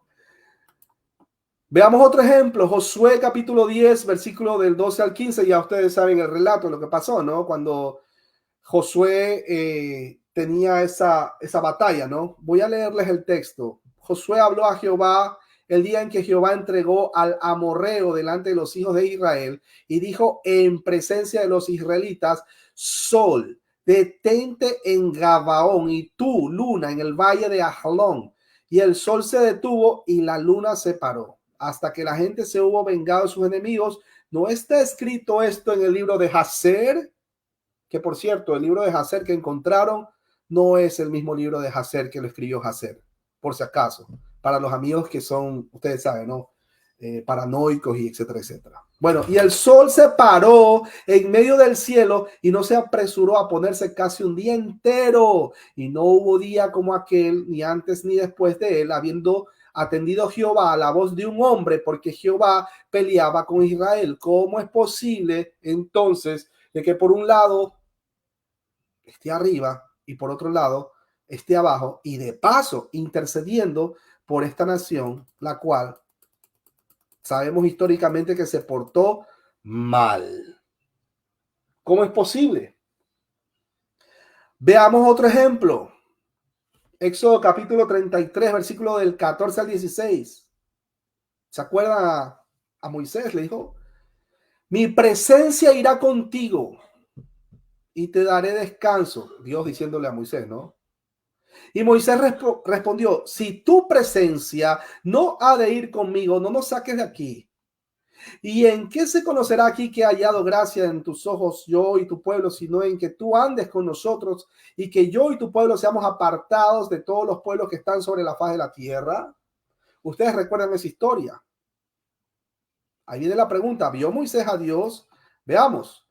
Veamos otro ejemplo. Josué capítulo 10, versículo del 12 al 15. Ya ustedes saben el relato de lo que pasó, ¿no? Cuando Josué tenía esa batalla, ¿no? Voy a leerles el texto. Josué habló a Jehová el día en que Jehová entregó al amorreo delante de los hijos de Israel y dijo en presencia de los israelitas, sol, detente en Gabaón y tú, luna, en el valle de Ajalón. Y el sol se detuvo y la luna se paró hasta que la gente se hubo vengado de sus enemigos. ¿No está escrito esto en el libro de Jacer? Que por cierto, el libro de Jacer que encontraron no es el mismo libro de Jacer que lo escribió Jacer, por si acaso, para los amigos que son, ustedes saben, ¿no? Paranoicos y etcétera, etcétera. Bueno, y el sol se paró en medio del cielo y no se apresuró a ponerse casi un día entero. Y no hubo día como aquel, ni antes ni después de él, habiendo atendido Jehová a la voz de un hombre, porque Jehová peleaba con Israel. ¿Cómo es posible entonces de que por un lado esté arriba y por otro lado esté abajo, y de paso intercediendo por esta nación, la cual sabemos históricamente que se portó mal? ¿Cómo es posible? Veamos otro ejemplo. Éxodo capítulo 33, versículo del 14 al 16. ¿Se acuerdan a Moisés? Le dijo: mi presencia irá contigo y te daré descanso. Dios diciéndole a Moisés, ¿no? Y Moisés respondió: si tu presencia no ha de ir conmigo, no nos saques de aquí. ¿Y en qué se conocerá aquí que he hallado gracia en tus ojos, yo y tu pueblo, sino en que tú andes con nosotros y que yo y tu pueblo seamos apartados de todos los pueblos que están sobre la faz de la tierra? Ustedes recuerdan esa historia. Ahí viene la pregunta: ¿vio Moisés a Dios? Veamos.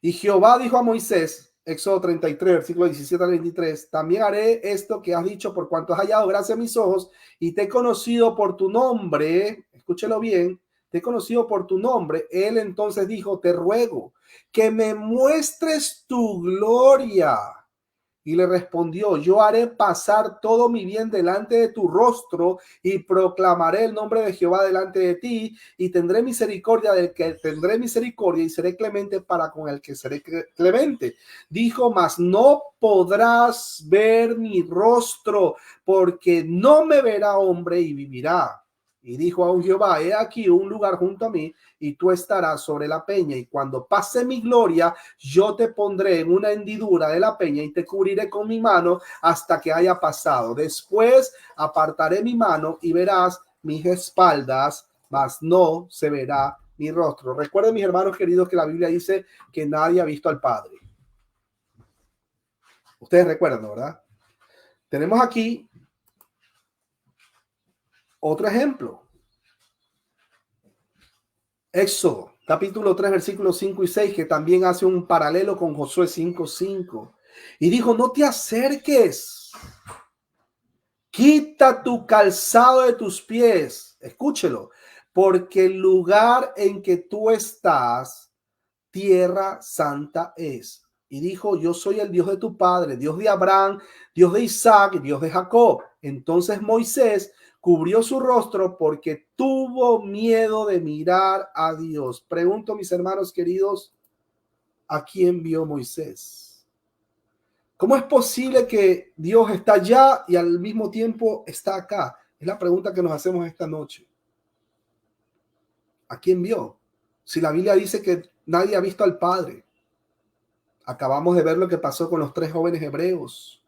Y Jehová dijo a Moisés, Éxodo 33, versículo 17 al 23, también haré esto que has dicho, por cuanto has hallado gracia en mis ojos y te he conocido por tu nombre. Escúchelo bien: te he conocido por tu nombre. Él entonces dijo: te ruego que me muestres tu gloria. Y le respondió: yo haré pasar todo mi bien delante de tu rostro y proclamaré el nombre de Jehová delante de ti, y tendré misericordia del que tendré misericordia y seré clemente para con el que seré clemente. Dijo: mas no podrás ver mi rostro, porque no me verá hombre y vivirá. Y dijo aún Jehová: he aquí un lugar junto a mí, y tú estarás sobre la peña, y cuando pase mi gloria, yo te pondré en una hendidura de la peña y te cubriré con mi mano hasta que haya pasado. Después apartaré mi mano y verás mis espaldas, mas no se verá mi rostro. Recuerden, mis hermanos queridos, que la Biblia dice que nadie ha visto al Padre. Ustedes recuerdan, ¿verdad? Tenemos aquí otro ejemplo. Éxodo, capítulo 3, versículos 5 y 6, que también hace un paralelo con Josué 5, 5. Y dijo: no te acerques, quita tu calzado de tus pies. Escúchelo, porque el lugar en que tú estás, tierra santa es. Y dijo: yo soy el Dios de tu padre, Dios de Abraham, Dios de Isaac, Dios de Jacob. Entonces Moisés cubrió su rostro porque tuvo miedo de mirar a Dios. Pregunto, mis hermanos queridos, ¿a quién vio Moisés? ¿Cómo es posible que Dios está allá y al mismo tiempo está acá? Es la pregunta que nos hacemos esta noche. ¿A quién vio? Si la Biblia dice que nadie ha visto al Padre. Acabamos de ver lo que pasó con los 3 jóvenes hebreos.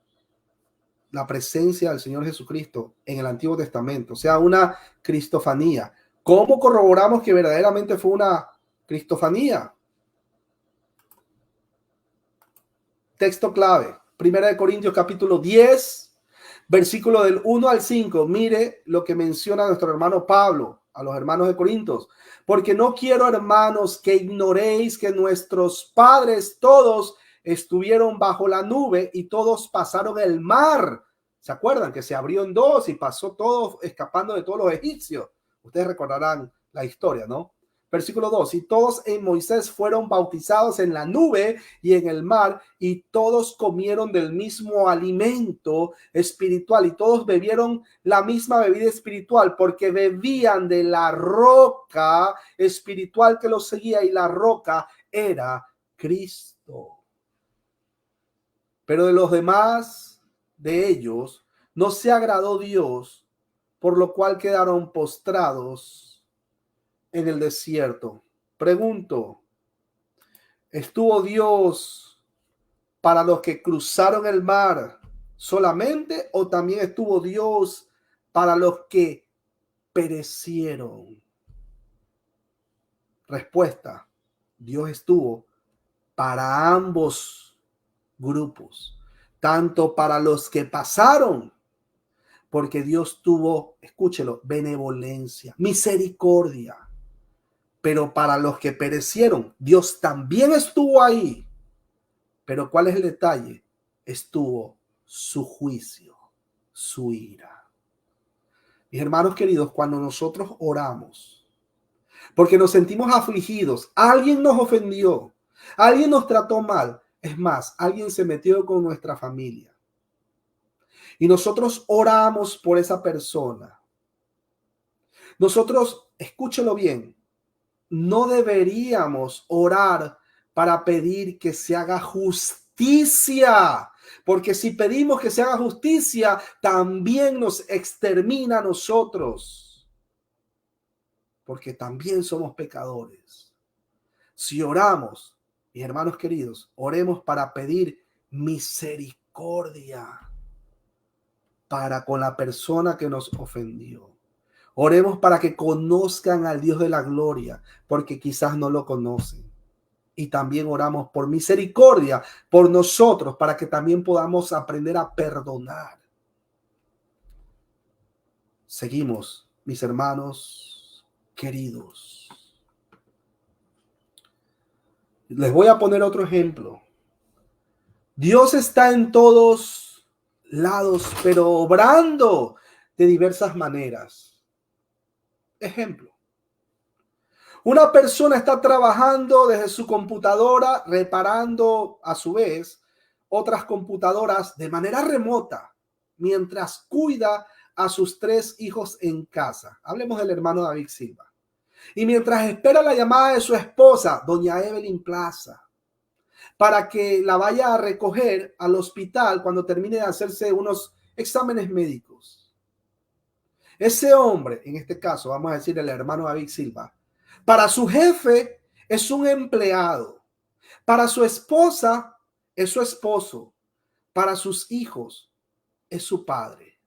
La presencia del Señor Jesucristo en el Antiguo Testamento, o sea, una cristofanía. ¿Cómo corroboramos que verdaderamente fue una cristofanía? Texto clave, 1 Corintios capítulo 10, versículo del 1 al 5. Mire lo que menciona nuestro hermano Pablo a los hermanos de Corintios. Porque no quiero, hermanos, que ignoréis que nuestros padres todos estuvieron bajo la nube y todos pasaron el mar. ¿Se acuerdan? Que se abrió en dos y pasó todo escapando de todos los egipcios. Ustedes recordarán la historia, ¿no? Versículo 2, y todos en Moisés fueron bautizados en la nube y en el mar, y todos comieron del mismo alimento espiritual, y todos bebieron la misma bebida espiritual, porque bebían de la roca espiritual que los seguía, y la roca era Cristo. Pero de los demás de ellos no se agradó Dios, por lo cual quedaron postrados en el desierto. Pregunto, ¿estuvo Dios para los que cruzaron el mar solamente, o también estuvo Dios para los que perecieron? Respuesta: Dios estuvo para ambos grupos, tanto para los que pasaron, porque Dios tuvo, escúchelo, benevolencia, misericordia, Pero para los que perecieron, Dios también estuvo ahí. Pero ¿cuál es el detalle? Estuvo su juicio, su ira. Mis hermanos queridos, cuando nosotros oramos, porque nos sentimos afligidos, alguien nos ofendió, alguien nos trató mal, es más, alguien se metió con nuestra familia, y nosotros oramos por esa persona. Nosotros, escúchelo bien, no deberíamos orar para pedir que se haga justicia, porque si pedimos que se haga justicia, también nos extermina a nosotros, porque también somos pecadores. Si oramos, mis hermanos queridos, oremos para pedir misericordia para con la persona que nos ofendió. Oremos para que conozcan al Dios de la gloria, porque quizás no lo conocen. Y también oramos por misericordia por nosotros, para que también podamos aprender a perdonar. Seguimos, mis hermanos queridos. Les voy a poner otro ejemplo. Dios está en todos lados, pero obrando de diversas maneras. Ejemplo. Una persona está trabajando desde su computadora, reparando a su vez otras computadoras de manera remota, mientras cuida a sus 3 hijos en casa. Hablemos del hermano David Silva. Y mientras espera la llamada de su esposa, doña Evelyn Plaza, para que la vaya a recoger al hospital cuando termine de hacerse unos exámenes médicos. Ese hombre, en este caso, vamos a decir el hermano David Silva, para su jefe es un empleado, para su esposa es su esposo, para sus hijos es su padre.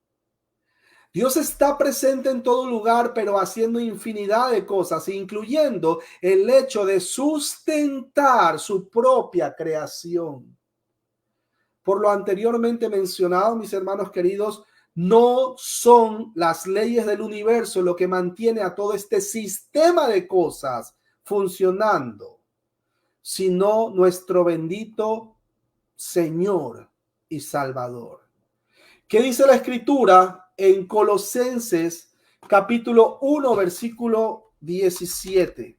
Dios está presente en todo lugar, pero haciendo infinidad de cosas, incluyendo el hecho de sustentar su propia creación. Por lo anteriormente mencionado, mis hermanos queridos, no son las leyes del universo lo que mantiene a todo este sistema de cosas funcionando, sino nuestro bendito Señor y Salvador. ¿Qué dice la Escritura en Colosenses capítulo 1, versículo 17?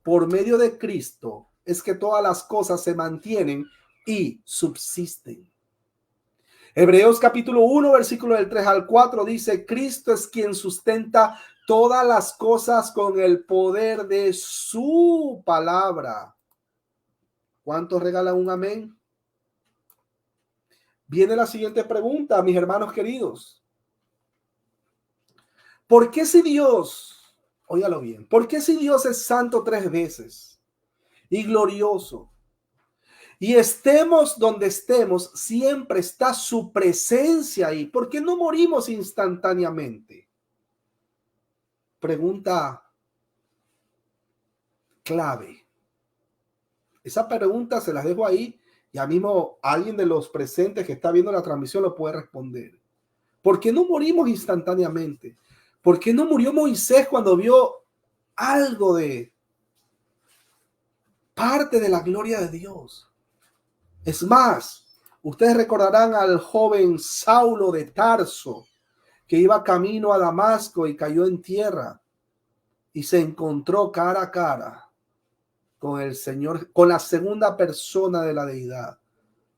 Por medio de Cristo es que todas las cosas se mantienen y subsisten. Hebreos capítulo 1, versículo del 3 al 4 dice: Cristo es quien sustenta todas las cosas con el poder de su palabra. ¿Cuántos regalan un amén? Viene la siguiente pregunta, mis hermanos queridos. ¿Por qué si Dios, óigalo bien, por qué si Dios es santo 3 veces y glorioso, y estemos donde estemos, siempre está su presencia ahí? ¿Por qué no morimos instantáneamente? Pregunta clave. Esa pregunta se las dejo ahí. Ya mismo alguien de los presentes que está viendo la transmisión lo puede responder. ¿Por qué no morimos instantáneamente? ¿Por qué no murió Moisés cuando vio algo de parte de la gloria de Dios? Es más, ustedes recordarán al joven Saulo de Tarso, que iba camino a Damasco y cayó en tierra y se encontró cara a cara con el Señor, con la segunda persona de la deidad.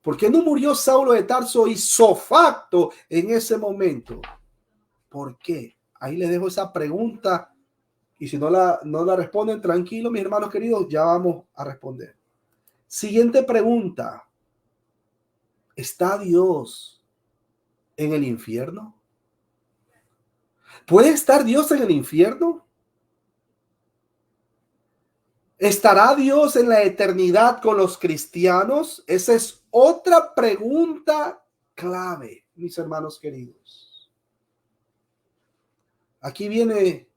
¿Por qué no murió Saulo de Tarso ipso facto en ese momento? ¿Por qué? Ahí les dejo esa pregunta, y si no la responden, tranquilo, mis hermanos queridos, ya vamos a responder. Siguiente pregunta. ¿Está Dios en el infierno? ¿Puede estar Dios en el infierno? ¿Estará Dios en la eternidad con los cristianos? Esa es otra pregunta clave, mis hermanos queridos. Aquí viene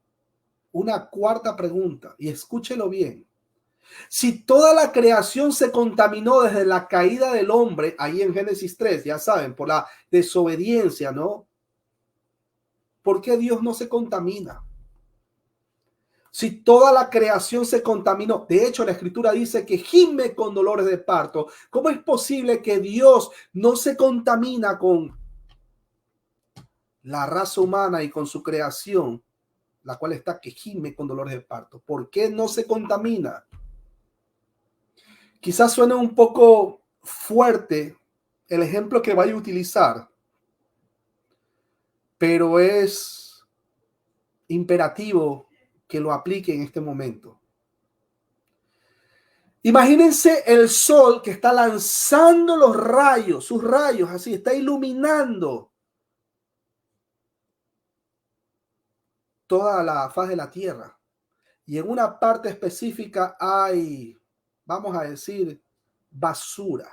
una cuarta pregunta, y escúchelo bien. Si toda la creación se contaminó desde la caída del hombre, ahí en Génesis 3, ya saben, por la desobediencia, ¿no? ¿Por qué Dios no se contamina? Si toda la creación se contaminó, de hecho la escritura dice que gime con dolores de parto, ¿cómo es posible que Dios no se contamina con la raza humana y con su creación, la cual está que gime con dolores de parto? ¿Por qué no se contamina? Quizás suene un poco fuerte el ejemplo que vaya a utilizar, pero es imperativo que lo aplique en este momento. Imagínense el sol que está lanzando los rayos, sus rayos así, está iluminando toda la faz de la tierra. Y en una parte específica hay, vamos a decir, basura.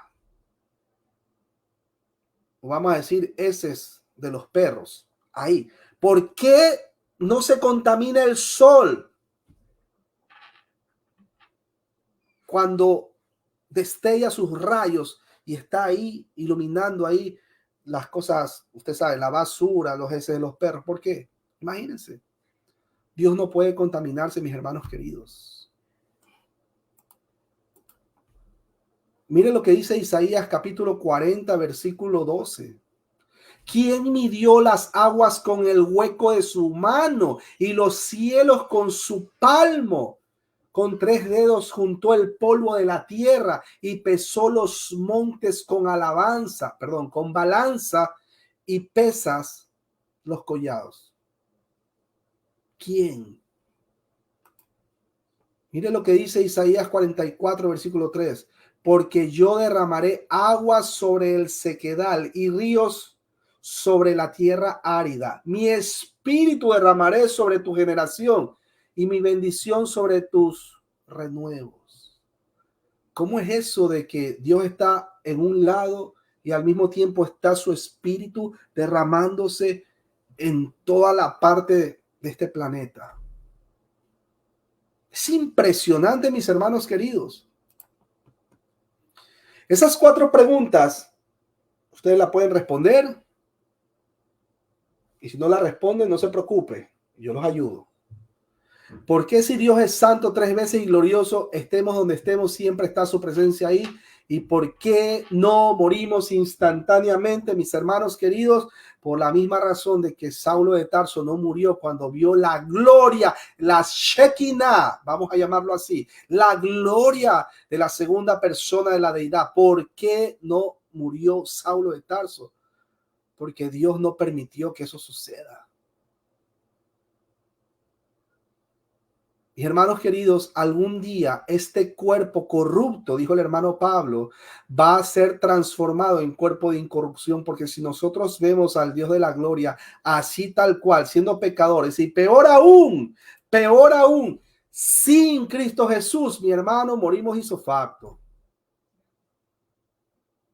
O vamos a decir heces de los perros. Ahí. ¿Por qué no se contamina el sol cuando destella sus rayos y está ahí iluminando ahí las cosas, usted sabe, la basura, los heces de los perros? ¿Por qué? Imagínense. Dios no puede contaminarse, mis hermanos queridos. Miren lo que dice Isaías capítulo 40, versículo 12. ¿Quién midió las aguas con el hueco de su mano y los cielos con su palmo? Con 3 dedos juntó el polvo de la tierra y pesó los montes con con balanza y pesas los collados. ¿Quién? Mire lo que dice Isaías 44, versículo 3. Porque yo derramaré aguas sobre el sequedal y ríos sobre la tierra árida. Mi espíritu derramaré sobre tu generación y mi bendición sobre tus renuevos. ¿Cómo es eso de que Dios está en un lado y al mismo tiempo está su espíritu derramándose en toda la parte de este planeta? Es impresionante, mis hermanos queridos. Esas 4 preguntas, ustedes la pueden responder. Y si no la responden, no se preocupe, yo los ayudo. ¿Por qué si Dios es santo 3 veces y glorioso, estemos donde estemos, siempre está su presencia ahí? ¿Y por qué no morimos instantáneamente, mis hermanos queridos? Por la misma razón de que Saulo de Tarso no murió cuando vio la gloria, la Shekinah, vamos a llamarlo así, la gloria de la segunda persona de la deidad. ¿Por qué no murió Saulo de Tarso? Porque Dios no permitió que eso suceda. Y hermanos queridos, algún día este cuerpo corrupto, dijo el hermano Pablo, va a ser transformado en cuerpo de incorrupción, porque si nosotros vemos al Dios de la gloria así tal cual, siendo pecadores, y peor aún, sin Cristo Jesús, mi hermano, morimos ipso facto.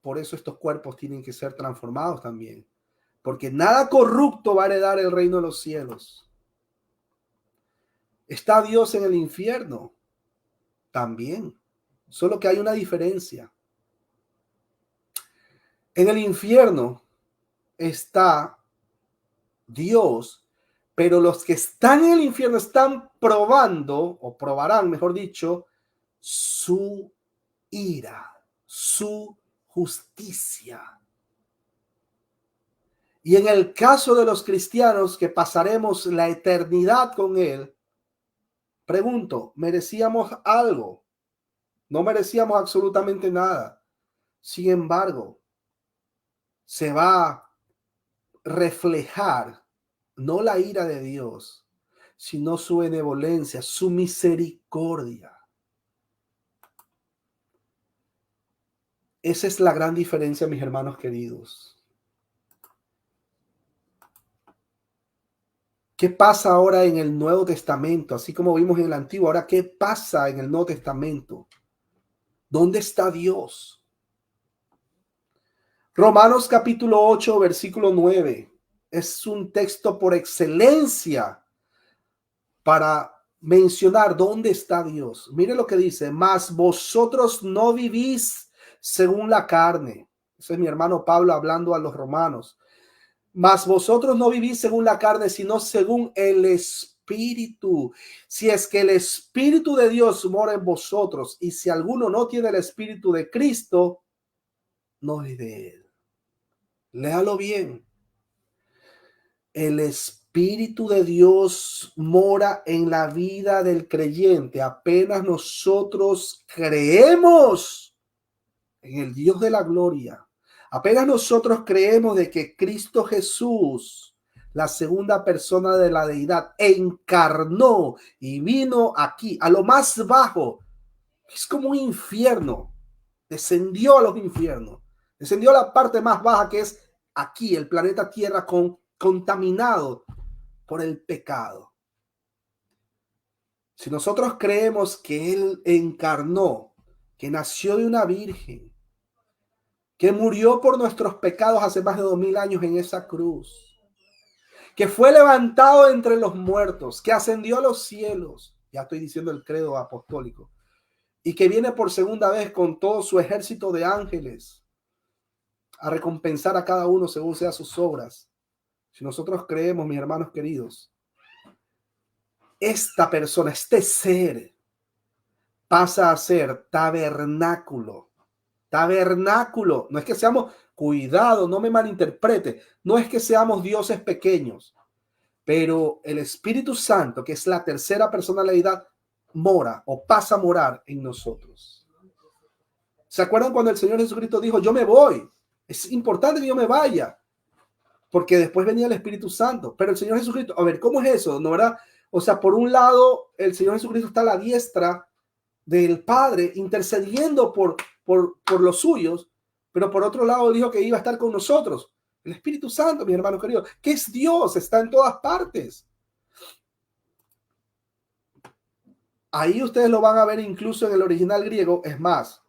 Por eso estos cuerpos tienen que ser transformados también, porque nada corrupto va a heredar el reino de los cielos. ¿Está Dios en el infierno? También. Solo que hay una diferencia. En el infierno está Dios, pero los que están en el infierno están probando, o probarán, mejor dicho, su ira, su justicia. Y en el caso de los cristianos que pasaremos la eternidad con Él, pregunto, ¿merecíamos algo? No merecíamos absolutamente nada. Sin embargo, se va a reflejar no la ira de Dios, sino su benevolencia, su misericordia. Esa es la gran diferencia, mis hermanos queridos. ¿Qué pasa ahora en el Nuevo Testamento? Así como vimos en el Antiguo, ahora ¿qué pasa en el Nuevo Testamento? ¿Dónde está Dios? Romanos capítulo 8, versículo 9. Es un texto por excelencia para mencionar dónde está Dios. Mire lo que dice: mas vosotros no vivís según la carne. Ese es mi hermano Pablo hablando a los romanos. Mas vosotros no vivís según la carne, sino según el Espíritu. espíritu. Si es que el espíritu de Dios mora en vosotros, y si alguno no tiene el espíritu de Cristo, no es de él. Léalo bien. El espíritu de Dios mora en la vida del creyente. Apenas nosotros creemos en el Dios de la gloria, apenas nosotros creemos de que Cristo Jesús, la segunda persona de la deidad, encarnó y vino aquí a lo más bajo, es como un infierno, descendió a los infiernos, descendió a la parte más baja, que es aquí, el planeta Tierra, contaminado por el pecado. Si nosotros creemos que Él encarnó, que nació de una virgen, que murió por nuestros pecados hace más de 2000 años en esa cruz, que fue levantado entre los muertos, que ascendió a los cielos, ya estoy diciendo el credo apostólico, y que viene por segunda vez con todo su ejército de ángeles a recompensar a cada uno según sea sus obras. Si nosotros creemos, mis hermanos queridos, esta persona, este ser, pasa a ser tabernáculo. Tabernáculo. No es que seamos, cuidado, no me malinterprete, no es que seamos dioses pequeños, pero el Espíritu Santo, que es la tercera persona de la deidad, mora o pasa a morar en nosotros. ¿Se acuerdan cuando el Señor Jesucristo dijo, yo me voy? Es importante que yo me vaya, porque después venía el Espíritu Santo. Pero el Señor Jesucristo, a ver, ¿cómo es eso? ¿No, verdad? O sea, por un lado, el Señor Jesucristo está a la diestra del Padre intercediendo por los suyos, pero por otro lado dijo que iba a estar con nosotros. El Espíritu Santo, mis hermanos queridos, que es Dios, está en todas partes. Ahí ustedes lo van a ver incluso en el original griego. Es más,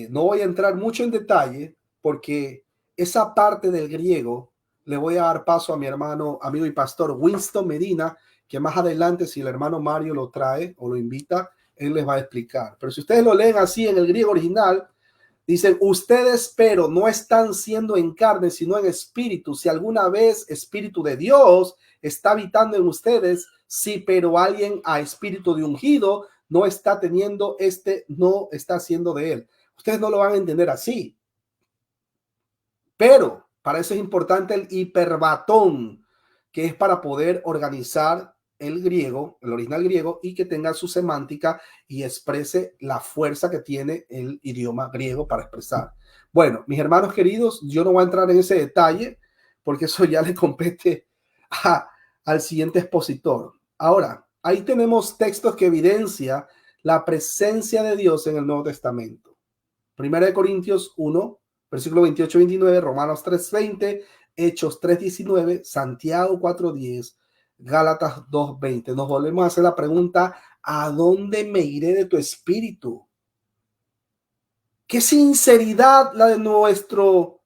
no voy a entrar mucho en detalle porque esa parte del griego le voy a dar paso a mi hermano, amigo y pastor Winston Medina, que más adelante, si el hermano Mario lo trae o lo invita, él les va a explicar. Pero si ustedes lo leen así en el griego original, dicen, ustedes pero no están siendo en carne, sino en espíritu. Si alguna vez espíritu de Dios está habitando en ustedes, sí, pero alguien a espíritu de ungido no está teniendo, no está haciendo de él. Ustedes no lo van a entender así. Pero para eso es importante el hiperbatón, que es para poder organizar el griego, el original griego, y que tenga su semántica y exprese la fuerza que tiene el idioma griego para expresar. Bueno, mis hermanos queridos, yo no voy a entrar en ese detalle porque eso ya le compete al siguiente expositor. Ahora, ahí tenemos textos que evidencian la presencia de Dios en el Nuevo Testamento. Primera de Corintios 1, versículo 28-29, Romanos 3:20, Hechos 3:19, Santiago 4:10, Gálatas 2:20. Nos volvemos a hacer la pregunta, ¿a dónde me iré de tu espíritu? Qué sinceridad la de nuestro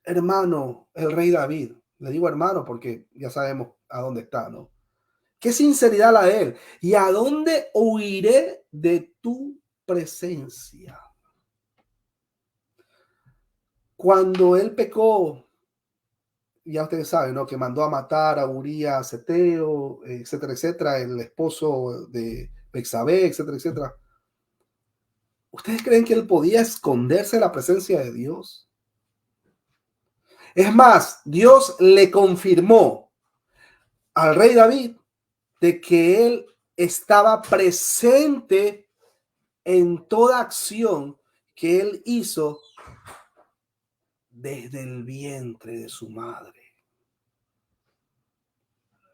hermano, el rey David. Le digo hermano porque ya sabemos a dónde está, ¿no? Qué sinceridad la de él. ¿Y a dónde huiré de tu presencia? Cuando él pecó, ya ustedes saben, ¿no? Que mandó a matar a Urías Heteo, etcétera, etcétera, el esposo de Bexabé, etcétera, etcétera. ¿Ustedes creen que él podía esconderse de la presencia de Dios? Es más, Dios le confirmó al rey David de que él estaba presente en toda acción que él hizo desde el vientre de su madre.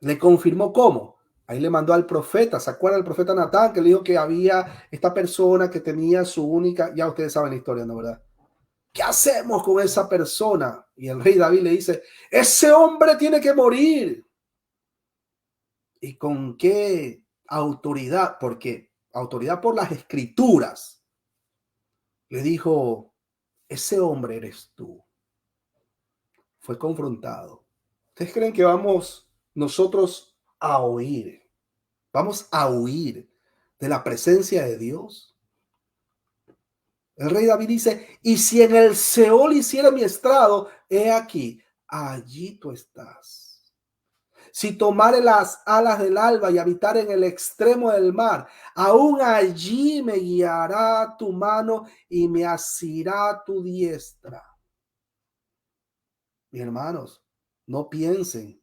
Le confirmó cómo. Ahí le mandó al profeta. ¿Se acuerdan del profeta Natán que le dijo que había esta persona que tenía su única? Ya ustedes saben la historia, ¿no, verdad? ¿Qué hacemos con esa persona? Y el rey David le dice, ese hombre tiene que morir. ¿Y con qué autoridad? Porque autoridad por las escrituras. Le dijo, ese hombre eres tú. Fue confrontado. ¿Ustedes creen que vamos nosotros a oír? Vamos a huir de la presencia de Dios. El rey David dice, y si en el Seol hiciera mi estrado, he aquí, allí tú estás. Si tomare las alas del alba y habitar en el extremo del mar, aún allí me guiará tu mano y me asirá tu diestra. Mis hermanos, no piensen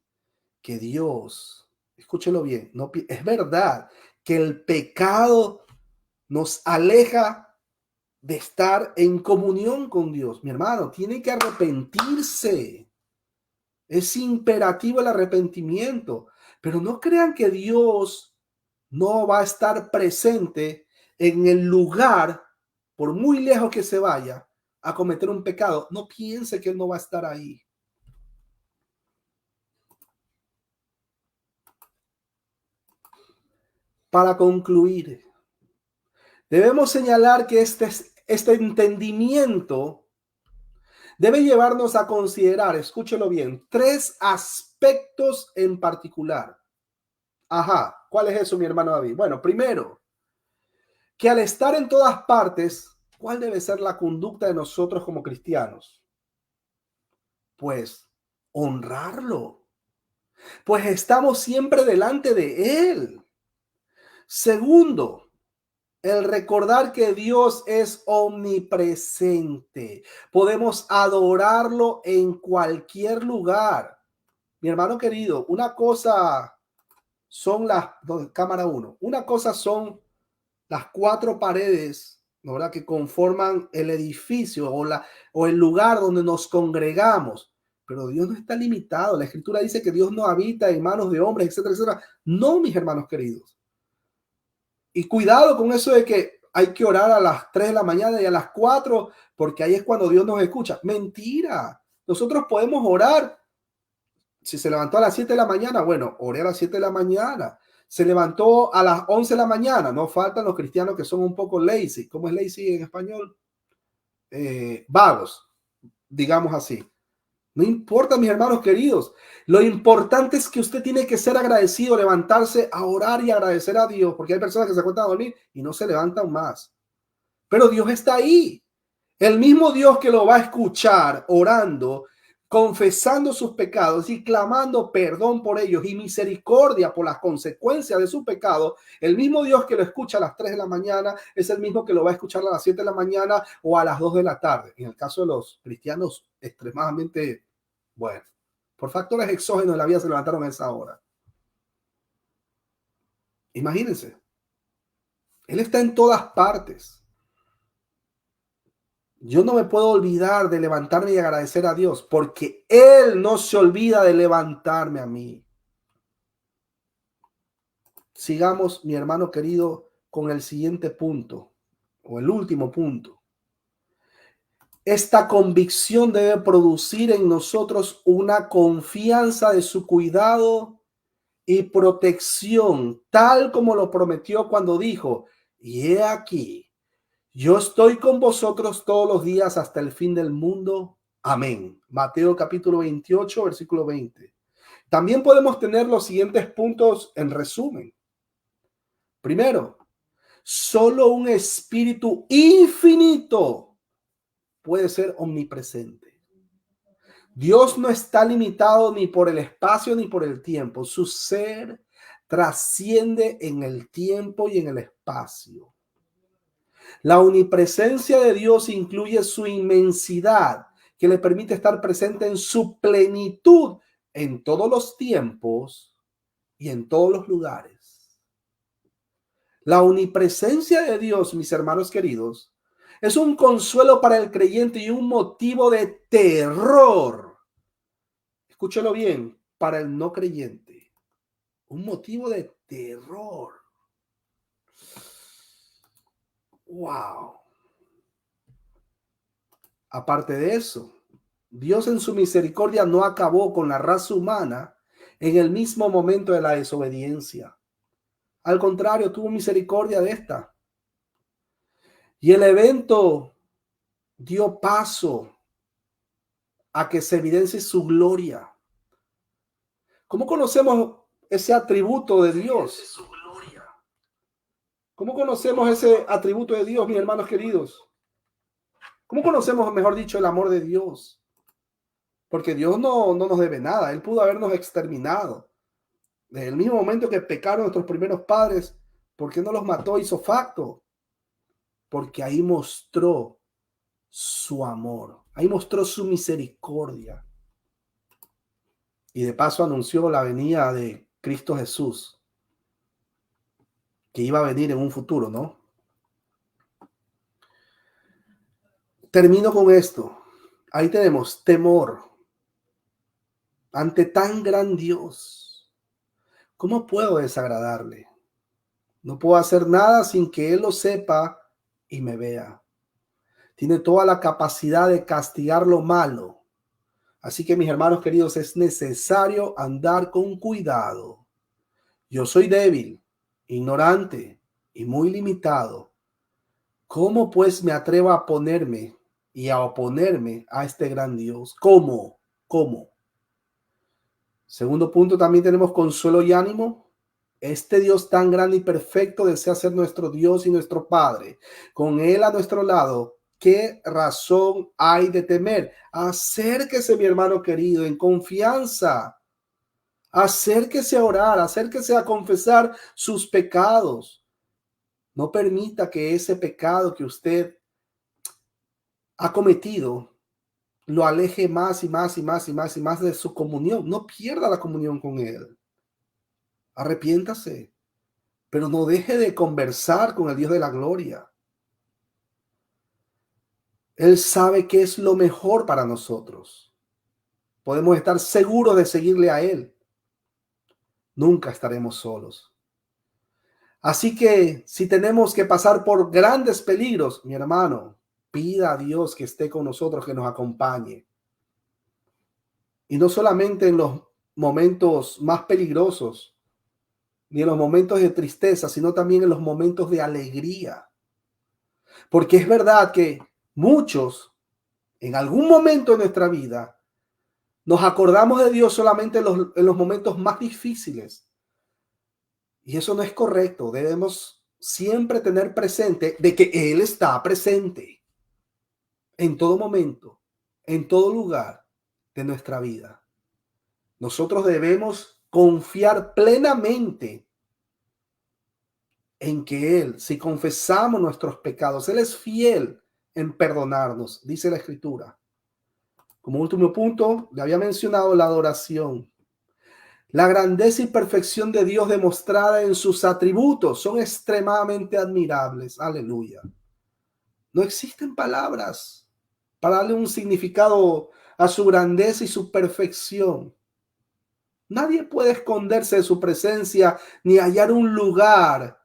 que Dios, escúchelo bien, no, es verdad que el pecado nos aleja de estar en comunión con Dios. Mi hermano, tiene que arrepentirse. Es imperativo el arrepentimiento, pero no crean que Dios no va a estar presente en el lugar, por muy lejos que se vaya a cometer un pecado. No piense que Él no va a estar ahí. Para concluir, debemos señalar que este entendimiento debe llevarnos a considerar, escúchelo bien, 3 aspectos en particular. Ajá, ¿cuál es eso, mi hermano David? Bueno, primero, que al estar en todas partes, ¿cuál debe ser la conducta de nosotros como cristianos? Pues honrarlo, pues estamos siempre delante de Él. Segundo, el recordar que Dios es omnipresente. Podemos adorarlo en cualquier lugar. Mi hermano querido, una cosa son cámara 1. Una cosa son las 4 paredes, ¿no?, ¿verdad?, que conforman el edificio o el lugar donde nos congregamos. Pero Dios no está limitado. La Escritura dice que Dios no habita en manos de hombres, etcétera, etcétera. No, mis hermanos queridos. Y cuidado con eso de que hay que orar a las 3 de la mañana y a las 4, porque ahí es cuando Dios nos escucha. Mentira. Nosotros podemos orar. Si se levantó a las 7 de la mañana, bueno, oré a las 7 de la mañana. Se levantó a las 11 de la mañana. No faltan los cristianos que son un poco lazy. ¿Cómo es lazy en español? Vagos, digamos así. No importa, mis hermanos queridos. Lo importante es que usted tiene que ser agradecido, levantarse a orar y agradecer a Dios, porque hay personas que se acuestan a dormir y no se levantan más. Pero Dios está ahí. El mismo Dios que lo va a escuchar orando, confesando sus pecados y clamando perdón por ellos y misericordia por las consecuencias de su pecado. El mismo Dios que lo escucha a las 3 de la mañana es el mismo que lo va a escuchar a las 7 de la mañana o a las 2 de la tarde. En el caso de los cristianos extremadamente, bueno, por factores exógenos de la vida se levantaron a esa hora. Imagínense. Él está en todas partes. Yo no me puedo olvidar de levantarme y agradecer a Dios, porque Él no se olvida de levantarme a mí. Sigamos, mi hermano querido, con el siguiente punto, o el último punto. Esta convicción debe producir en nosotros una confianza de su cuidado y protección, tal como lo prometió cuando dijo: y he aquí, yo estoy con vosotros todos los días hasta el fin del mundo. Amén. Mateo capítulo 28, versículo 20. También podemos tener los siguientes puntos en resumen. Primero, solo un espíritu infinito puede ser omnipresente. Dios no está limitado ni por el espacio ni por el tiempo. Su ser trasciende en el tiempo y en el espacio. La omnipresencia de Dios incluye su inmensidad, que le permite estar presente en su plenitud en todos los tiempos y en todos los lugares. La omnipresencia de Dios, mis hermanos queridos, es un consuelo para el creyente y un motivo de terror. Escúchelo bien, para el no creyente. Un motivo de terror. Wow. Aparte de eso, Dios en su misericordia no acabó con la raza humana en el mismo momento de la desobediencia. Al contrario, tuvo misericordia de esta. Y el evento dio paso a que se evidencie su gloria. ¿Cómo conocemos ese atributo de Dios? ¿Cómo conocemos ese atributo de Dios, mis hermanos queridos? ¿Cómo conocemos, mejor dicho, el amor de Dios? Porque Dios no nos debe nada. Él pudo habernos exterminado. Desde el mismo momento que pecaron nuestros primeros padres, ¿por qué no los mató hizo facto? Porque ahí mostró su amor, ahí mostró su misericordia. Y de paso anunció la venida de Cristo Jesús, que iba a venir en un futuro, ¿no? Termino con esto. Ahí tenemos temor ante tan gran Dios. ¿Cómo puedo desagradarle? No puedo hacer nada sin que Él lo sepa y me vea. Tiene toda la capacidad de castigar lo malo. Así que, mis hermanos queridos, es necesario andar con cuidado. Yo soy débil, ignorante y muy limitado. ¿Cómo pues me atrevo a ponerme y a oponerme a este gran Dios? ¿Cómo? Segundo punto, también tenemos consuelo y ánimo. Este Dios tan grande y perfecto desea ser nuestro Dios y nuestro Padre. Con Él a nuestro lado, ¿qué razón hay de temer? Acérquese, mi hermano querido, en confianza. Acérquese a orar, acérquese a confesar sus pecados. No permita que ese pecado que usted ha cometido lo aleje más y más y más y más y más de su comunión. No pierda la comunión con Él. Arrepiéntase, pero no deje de conversar con el Dios de la gloria. Él sabe qué es lo mejor para nosotros. Podemos estar seguros de seguirle a Él. Nunca estaremos solos. Así que si tenemos que pasar por grandes peligros, mi hermano, pida a Dios que esté con nosotros, que nos acompañe. Y no solamente en los momentos más peligrosos, ni en los momentos de tristeza, sino también en los momentos de alegría. Porque es verdad que muchos, en algún momento de nuestra vida, nos acordamos de Dios solamente en los momentos más difíciles. Y eso no es correcto. Debemos siempre tener presente de que Él está presente en todo momento, en todo lugar de nuestra vida. Nosotros debemos confiar plenamente en que Él, si confesamos nuestros pecados, Él es fiel en perdonarnos, dice la Escritura. Como último punto, le había mencionado la adoración. La grandeza y perfección de Dios demostrada en sus atributos son extremadamente admirables. Aleluya. No existen palabras para darle un significado a su grandeza y su perfección. Nadie puede esconderse de su presencia ni hallar un lugar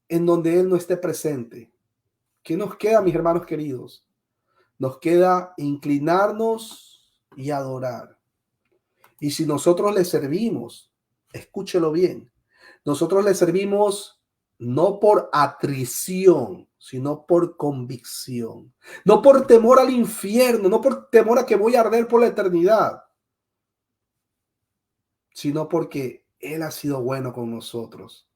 en donde Él no esté presente. ¿Qué nos queda, mis hermanos queridos? Nos queda inclinarnos y adorar. Y si nosotros le servimos, escúchelo bien, nosotros le servimos no por atrición, sino por convicción. No por temor al infierno, no por temor a que voy a arder por la eternidad, sino porque Él ha sido bueno con nosotros.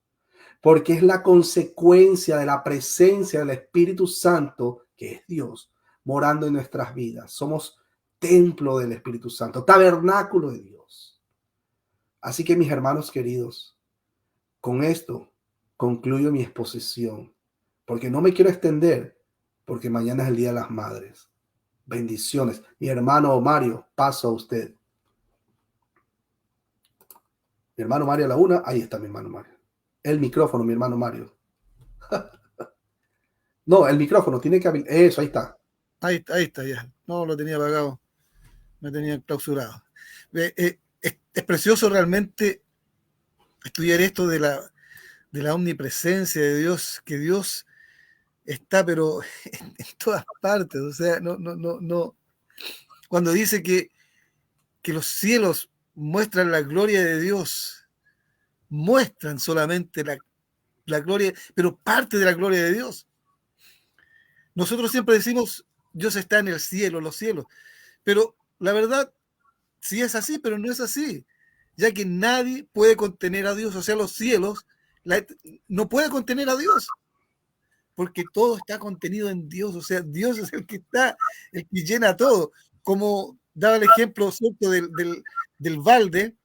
Porque es la consecuencia de la presencia del Espíritu Santo, que es Dios, morando en nuestras vidas. Somos templo del Espíritu Santo, tabernáculo de Dios. Así que, mis hermanos queridos, con esto concluyo mi exposición, porque no me quiero extender, porque mañana es el Día de las Madres. Bendiciones. Mi hermano Mario, paso a usted. Mi hermano Mario a la una, ahí está mi hermano Mario. El micrófono, mi hermano Mario. No, el micrófono tiene que habilitar. Eso, ahí está. Ahí está, ya. No, lo tenía apagado. Me tenía clausurado. Es precioso realmente estudiar esto de la omnipresencia de Dios, que Dios está, pero en todas partes. O sea, no. Cuando dice que los cielos muestran la gloria de Dios, muestran solamente la gloria, pero parte de la gloria de Dios. Nosotros siempre decimos, Dios está en el cielo, los cielos, pero la verdad, sí es así, pero no es así, ya que nadie puede contener a Dios, o sea, los cielos no puede contener a Dios, porque todo está contenido en Dios, o sea, Dios es el que está, el que llena todo, como daba el ejemplo, ¿cierto?, del balde.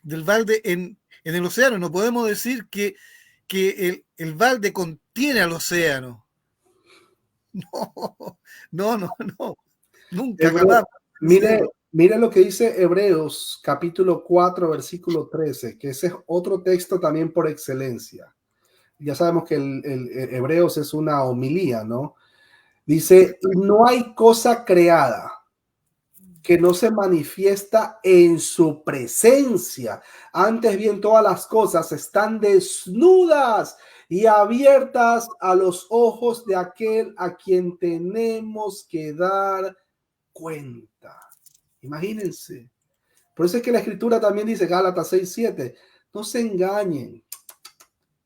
del balde en el océano. No podemos decir que el balde contiene al océano. No, no, no, no. Nunca, jamás. Mire lo que dice Hebreos capítulo 4, versículo 13, que ese es otro texto también por excelencia. Ya sabemos que el Hebreos es una homilía, ¿no? Dice, no hay cosa creada que no se manifiesta en su presencia. Antes bien, todas las cosas están desnudas y abiertas a los ojos de aquel a quien tenemos que dar cuenta. Imagínense. Por eso es que la escritura también dice, Gálatas 6:7, no se engañen.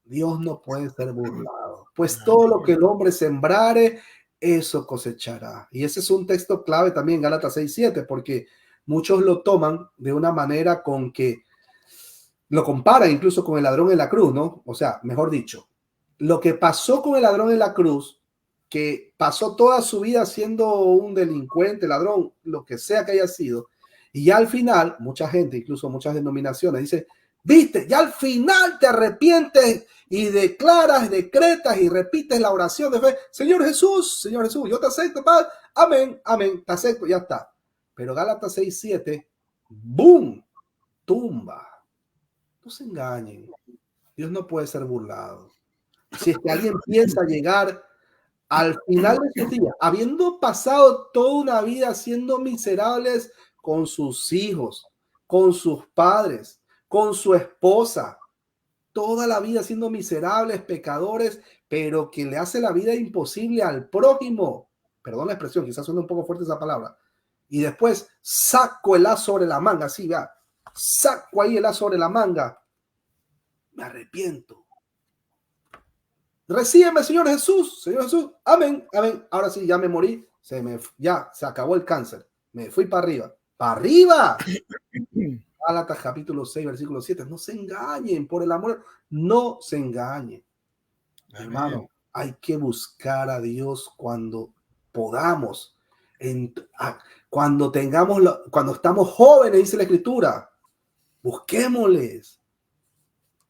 Dios no puede ser burlado, pues todo lo que el hombre sembrare, eso cosechará. Y ese es un texto clave también, Gálatas 6:7, porque muchos lo toman de una manera con que lo comparan incluso con el ladrón en la cruz, ¿no? O sea, mejor dicho, lo que pasó con el ladrón en la cruz, que pasó toda su vida siendo un delincuente, ladrón, lo que sea que haya sido, y ya al final, mucha gente, incluso muchas denominaciones, dice, viste, ya al final te arrepientes y declaras, decretas y repites la oración de fe. Señor Jesús, yo te acepto, Padre. Amén, amén, te acepto, ya está. Pero Gálatas 6:7, ¡boom! Tumba. No se engañen. Dios no puede ser burlado. Si es que alguien piensa llegar al final de sus días, habiendo pasado toda una vida siendo miserables con sus hijos, con sus padres, con su esposa, toda la vida siendo miserables, pecadores, pero que le hace la vida imposible al prójimo. Perdón la expresión, quizás suena un poco fuerte esa palabra. Y después saco el as sobre la manga, así, vea, saco ahí el as sobre la manga. Me arrepiento. Recíbeme, Señor Jesús, amén, amén. Ahora sí, ya me morí, ya se acabó el cáncer. Me fui para arriba. ¡Para arriba! Gálatas capítulo 6, versículo 7. No se engañen, por el amor, no se engañen. Amén. Hermano, hay que buscar a Dios cuando podamos, cuando estamos jóvenes, dice la Escritura. Busquémosles.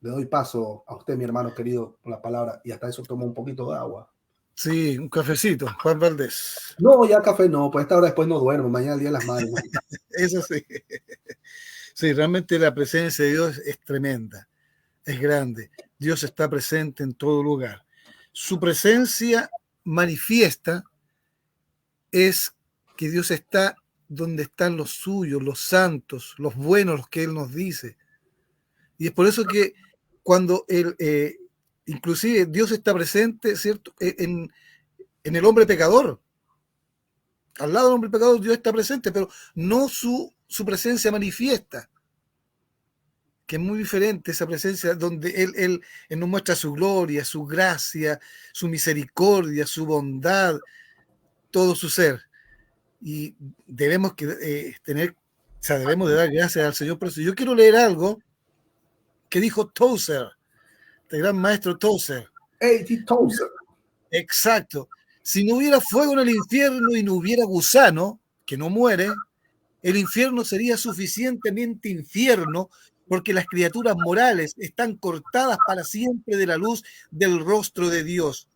Le doy paso a usted, mi hermano querido, con la palabra, y hasta eso tomo un poquito de agua. Sí, un cafecito, Juan Valdés. No, ya café no, pues esta hora después no duermo, mañana el Día de las Madres. Eso sí. Sí, realmente la presencia de Dios es tremenda, es grande. Dios está presente en todo lugar. Su presencia manifiesta es que Dios está donde están los suyos, los santos, los buenos, los que Él nos dice. Y es por eso que cuando inclusive Dios está presente, ¿cierto?, en el hombre pecador. Al lado del hombre pecador Dios está presente, pero no su presencia manifiesta, que es muy diferente esa presencia donde Él nos muestra su gloria, su gracia, su misericordia, su bondad, todo su ser. Y debemos debemos de dar gracias al Señor por eso. Yo quiero leer algo que dijo Tozer, el gran maestro Tozer. Tozer. Exacto. Si no hubiera fuego en el infierno y no hubiera gusano, que no muere, el infierno sería suficientemente infierno porque las criaturas morales están cortadas para siempre de la luz del rostro de Dios.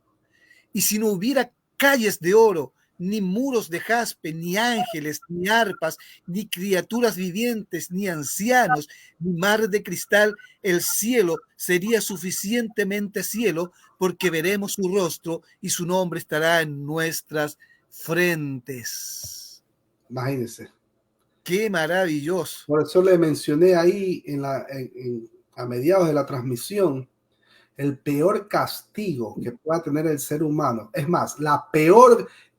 Y si no hubiera calles de oro, ni muros de jaspe, ni ángeles, ni arpas, ni criaturas vivientes, ni ancianos, ni mar de cristal, el cielo sería suficientemente cielo porque veremos su rostro y su nombre estará en nuestras frentes. Imagínense. ¡Qué maravilloso! Por eso le mencioné ahí a mediados de la transmisión el peor castigo que pueda tener el ser humano. Es más,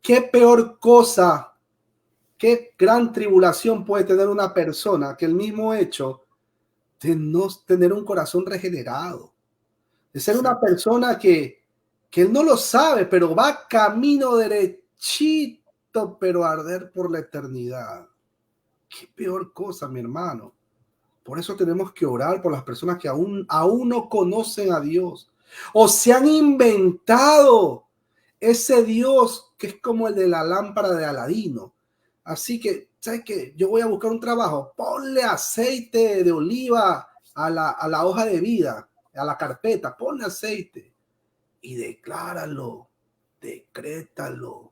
qué peor cosa, qué gran tribulación puede tener una persona que el mismo hecho de no tener un corazón regenerado, de ser una persona que él no lo sabe, pero va camino derechito, pero a arder por la eternidad. Qué peor cosa, mi hermano. Por eso tenemos que orar por las personas que aún no conocen a Dios o se han inventado ese Dios que es como el de la lámpara de Aladino. Así que ¿sabes qué? Yo voy a buscar un trabajo. Ponle aceite de oliva a la hoja de vida, a la carpeta. Ponle aceite y decláralo, decrétalo.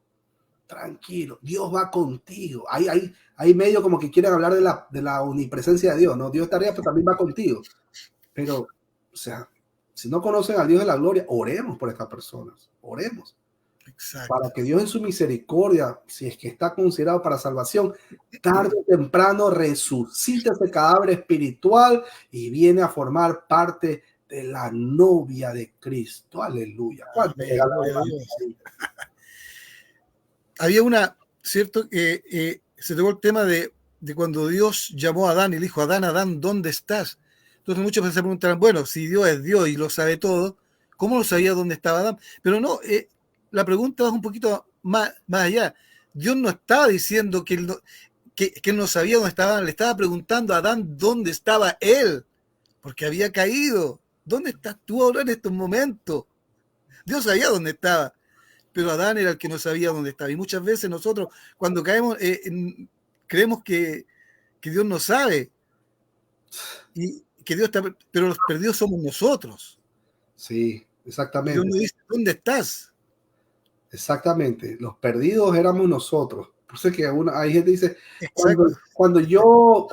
Tranquilo, Dios va contigo. Hay medio como que quieren hablar de la omnipresencia de Dios, ¿no? Dios está arriba, pero también va contigo. Pero, o sea, si no conocen al Dios de la gloria, oremos por estas personas, oremos. Exacto. Para que Dios en su misericordia, si es que está considerado para salvación, tarde o temprano resucite ese cadáver espiritual y viene a formar parte de la novia de Cristo. Aleluya. ¿Cuánto había ¿cierto? Se tocó el tema de cuando Dios llamó a Adán y le dijo, Adán, ¿dónde estás? Entonces muchos se preguntarán, bueno, si Dios es Dios y lo sabe todo, ¿cómo lo sabía dónde estaba Adán? Pero no, la pregunta va un poquito más allá. Dios no estaba diciendo que él no sabía dónde estaba Adán, le estaba preguntando a Adán dónde estaba él, porque había caído. ¿Dónde estás tú ahora en estos momentos? Dios sabía dónde estaba, pero Adán era el que no sabía dónde estaba. Y muchas veces nosotros, cuando caemos, creemos que Dios no sabe, y que Dios está, pero los perdidos somos nosotros. Sí, exactamente. Dios nos dice, ¿dónde estás? Exactamente, los perdidos éramos nosotros. Por eso es que hay gente que dice, cuando yo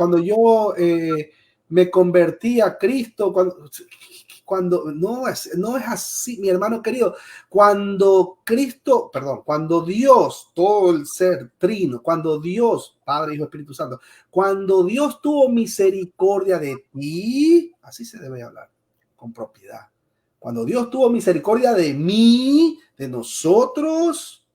me convertí a Cristo, cuando no es así, mi hermano querido, cuando Dios, todo el ser trino, cuando Dios, Padre, Hijo, Espíritu Santo, cuando Dios tuvo misericordia de ti, así se debe hablar, con propiedad. Cuando Dios tuvo misericordia de mí, de nosotros,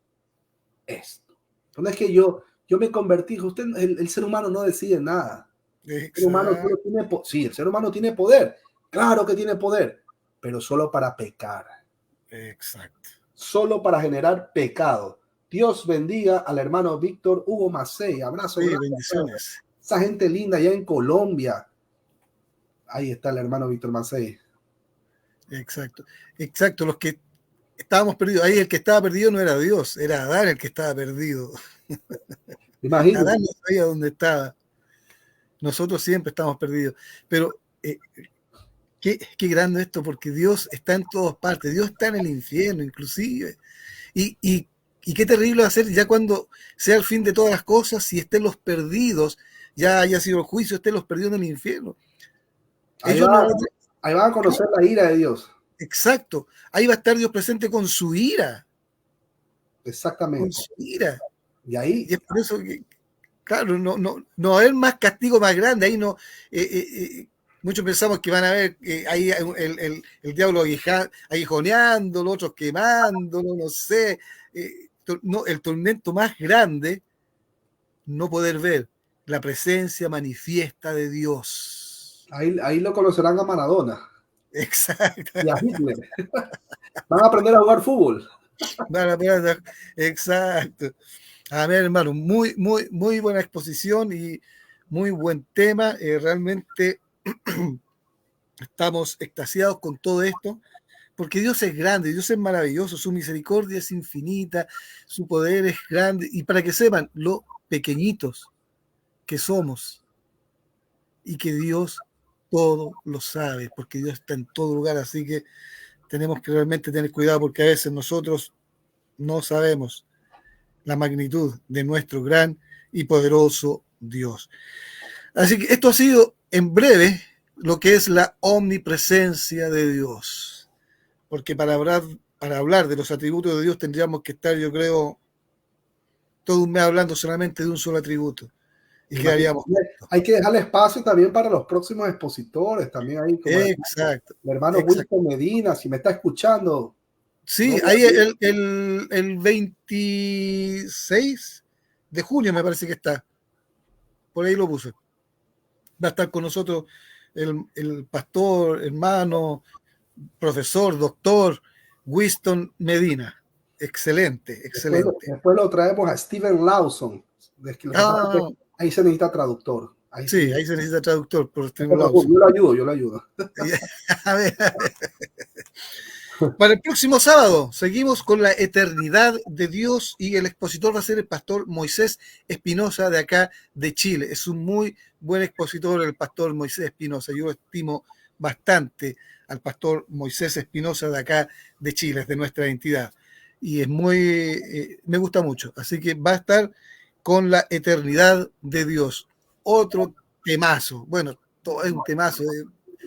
esto. No es que yo me convertí, el ser humano no decide nada. El ser humano solo tiene el ser humano tiene poder. Claro que tiene poder, pero solo para pecar. Exacto. Solo para generar pecado. Dios bendiga al hermano Víctor Hugo Macei. Abrazo. Sí, bendiciones. Esa gente linda allá en Colombia. Ahí está el hermano Víctor Macei. Exacto. Los que estábamos perdidos. Ahí el que estaba perdido no era Dios, era Adán el que estaba perdido. Imagínate. Adán no sabía dónde estaba. Nosotros siempre estamos perdidos. Pero qué grande esto, porque Dios está en todas partes. Dios está en el infierno, inclusive. Y qué terrible va a ser ya cuando sea el fin de todas las cosas, si estén los perdidos, ya haya sido el juicio, estén los perdidos en el infierno. Ahí van a conocer la ira de Dios. Exacto. Ahí va a estar Dios presente con su ira. Exactamente. Con su ira. Y es por eso que, claro, no hay más castigo más grande. Ahí no. Muchos pensamos que van a ver ahí el diablo aguijoneando, los otros quemándolo, no sé. El tormento más grande, no poder ver la presencia manifiesta de Dios. Ahí lo conocerán a Maradona. Exacto. Y a Hitler. Van a aprender a jugar fútbol. Exacto. A ver, hermano, muy buena exposición y muy buen tema. Realmente estamos extasiados con todo esto, porque Dios es grande, Dios es maravilloso, su misericordia es infinita, su poder es grande, y para que sepan lo pequeñitos que somos, y que Dios todo lo sabe, porque Dios está en todo lugar, así que tenemos que realmente tener cuidado, porque a veces nosotros no sabemos la magnitud de nuestro gran y poderoso Dios. Así que esto ha sido en breve lo que es la omnipresencia de Dios, porque para hablar de los atributos de Dios tendríamos que estar, yo creo, todo un mes hablando solamente de un solo atributo. Y quedaríamos. Hay que dejarle espacio también para los próximos expositores, también ahí. Exacto. El hermano Wilson Medina, si me está escuchando. Sí, ahí el 26 de junio me parece que está. Por ahí lo puse. Va a estar con nosotros el pastor, hermano, profesor, doctor Winston Medina. Excelente. Después lo traemos a Steven Lawson. Ahí se necesita traductor. Ahí se necesita traductor. Yo lo ayudo. A ver. Para el próximo sábado seguimos con la eternidad de Dios y el expositor va a ser el pastor Moisés Espinosa de acá de Chile. Es un muy buen expositor el pastor Moisés Espinosa. Yo estimo bastante al pastor Moisés Espinosa de acá de Chile, es de nuestra entidad. Y es muy, me gusta mucho. Así que va a estar con la eternidad de Dios. Otro temazo. Bueno, todo es un temazo.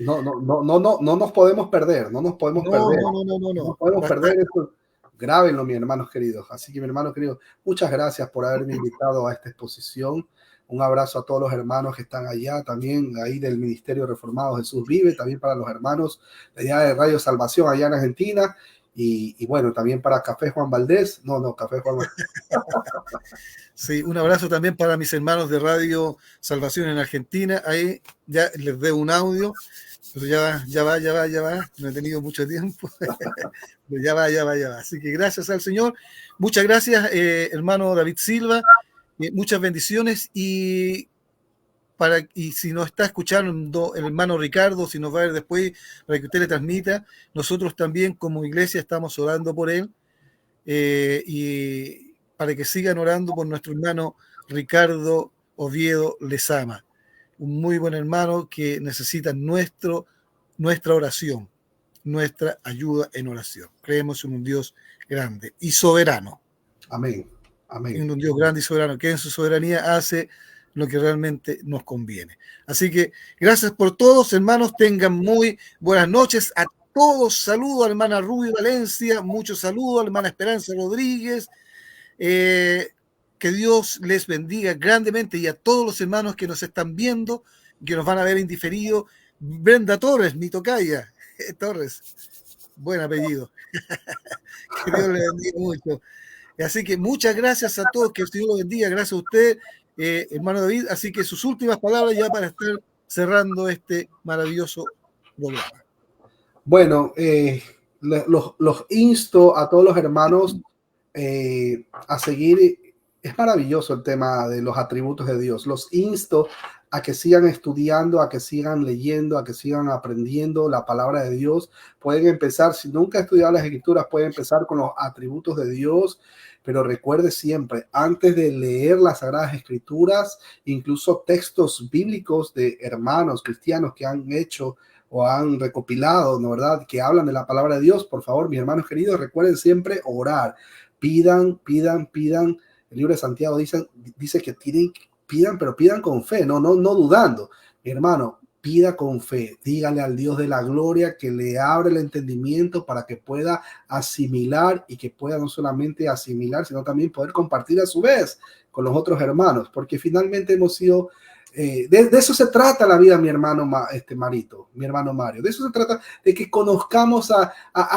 No nos podemos perder, no nos podemos perder. No nos podemos perder esto. Grábenlo, mis hermanos queridos. Así que, mi hermano querido, muchas gracias por haberme invitado a esta exposición. Un abrazo a todos los hermanos que están allá, también ahí del Ministerio Reformado Jesús Vive, también para los hermanos de allá de Radio Salvación, allá en Argentina. Y bueno, también para Café Juan Valdés. Café Juan Valdés. Sí, un abrazo también para mis hermanos de Radio Salvación en Argentina. Ahí ya les debo un audio, pero ya va. No he tenido mucho tiempo. Pero ya va. Así que gracias al Señor. Muchas gracias, hermano David Silva. Muchas bendiciones y si nos está escuchando el hermano Ricardo, si nos va a ver después para que usted le transmita, nosotros también como iglesia estamos orando por él y para que sigan orando por nuestro hermano Ricardo Oviedo Lezama, un muy buen hermano que necesita nuestra oración, nuestra ayuda en oración. Creemos en un Dios grande y soberano. Amén. En un Dios grande y soberano, que en su soberanía hace lo que realmente nos conviene. Así que gracias por todos, hermanos. Tengan muy buenas noches a todos. Saludos a la hermana Rubio Valencia, muchos saludos a la hermana Esperanza Rodríguez. Que Dios les bendiga grandemente y a todos los hermanos que nos están viendo, que nos van a ver en diferido. Brenda Torres, mi tocaya. Torres, buen apellido. Que Dios les bendiga mucho. Así que muchas gracias a todos, que el Señor los bendiga. Gracias a usted, hermano David. Así que sus últimas palabras ya para estar cerrando este maravilloso programa. Bueno, los insto a todos los hermanos a seguir. Es maravilloso el tema de los atributos de Dios. Los insto a que sigan estudiando, a que sigan leyendo, a que sigan aprendiendo la palabra de Dios. Pueden empezar, si nunca han estudiado las escrituras, pueden empezar con los atributos de Dios, pero recuerde siempre, antes de leer las sagradas escrituras, incluso textos bíblicos de hermanos cristianos que han hecho o han recopilado, ¿no verdad?, que hablan de la palabra de Dios, por favor, mis hermanos queridos, recuerden siempre orar. Pidan. El libro de Santiago dice que pidan, pero pidan con fe, no dudando. Mi hermano, pida con fe, dígale al Dios de la gloria que le abre el entendimiento para que pueda asimilar y que pueda no solamente asimilar, sino también poder compartir a su vez con los otros hermanos, porque finalmente hemos sido, de eso se trata la vida, mi hermano Marito, mi hermano Mario, de eso se trata, de que conozcamos a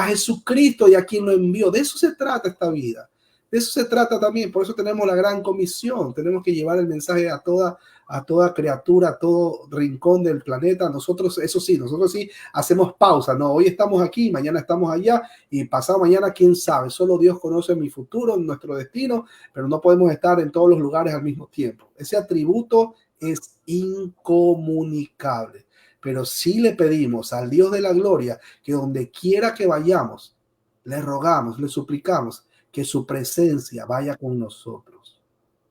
Jesucristo y a quien lo envió, de eso se trata esta vida. De eso se trata también, por eso tenemos la gran comisión, tenemos que llevar el mensaje a toda criatura, a todo rincón del planeta. Nosotros sí hacemos pausa, no, hoy estamos aquí, mañana estamos allá y pasado mañana quién sabe, solo Dios conoce mi futuro, nuestro destino, pero no podemos estar en todos los lugares al mismo tiempo. Ese atributo es incomunicable, pero sí le pedimos al Dios de la gloria que donde quiera que vayamos, le rogamos, le suplicamos que su presencia vaya con nosotros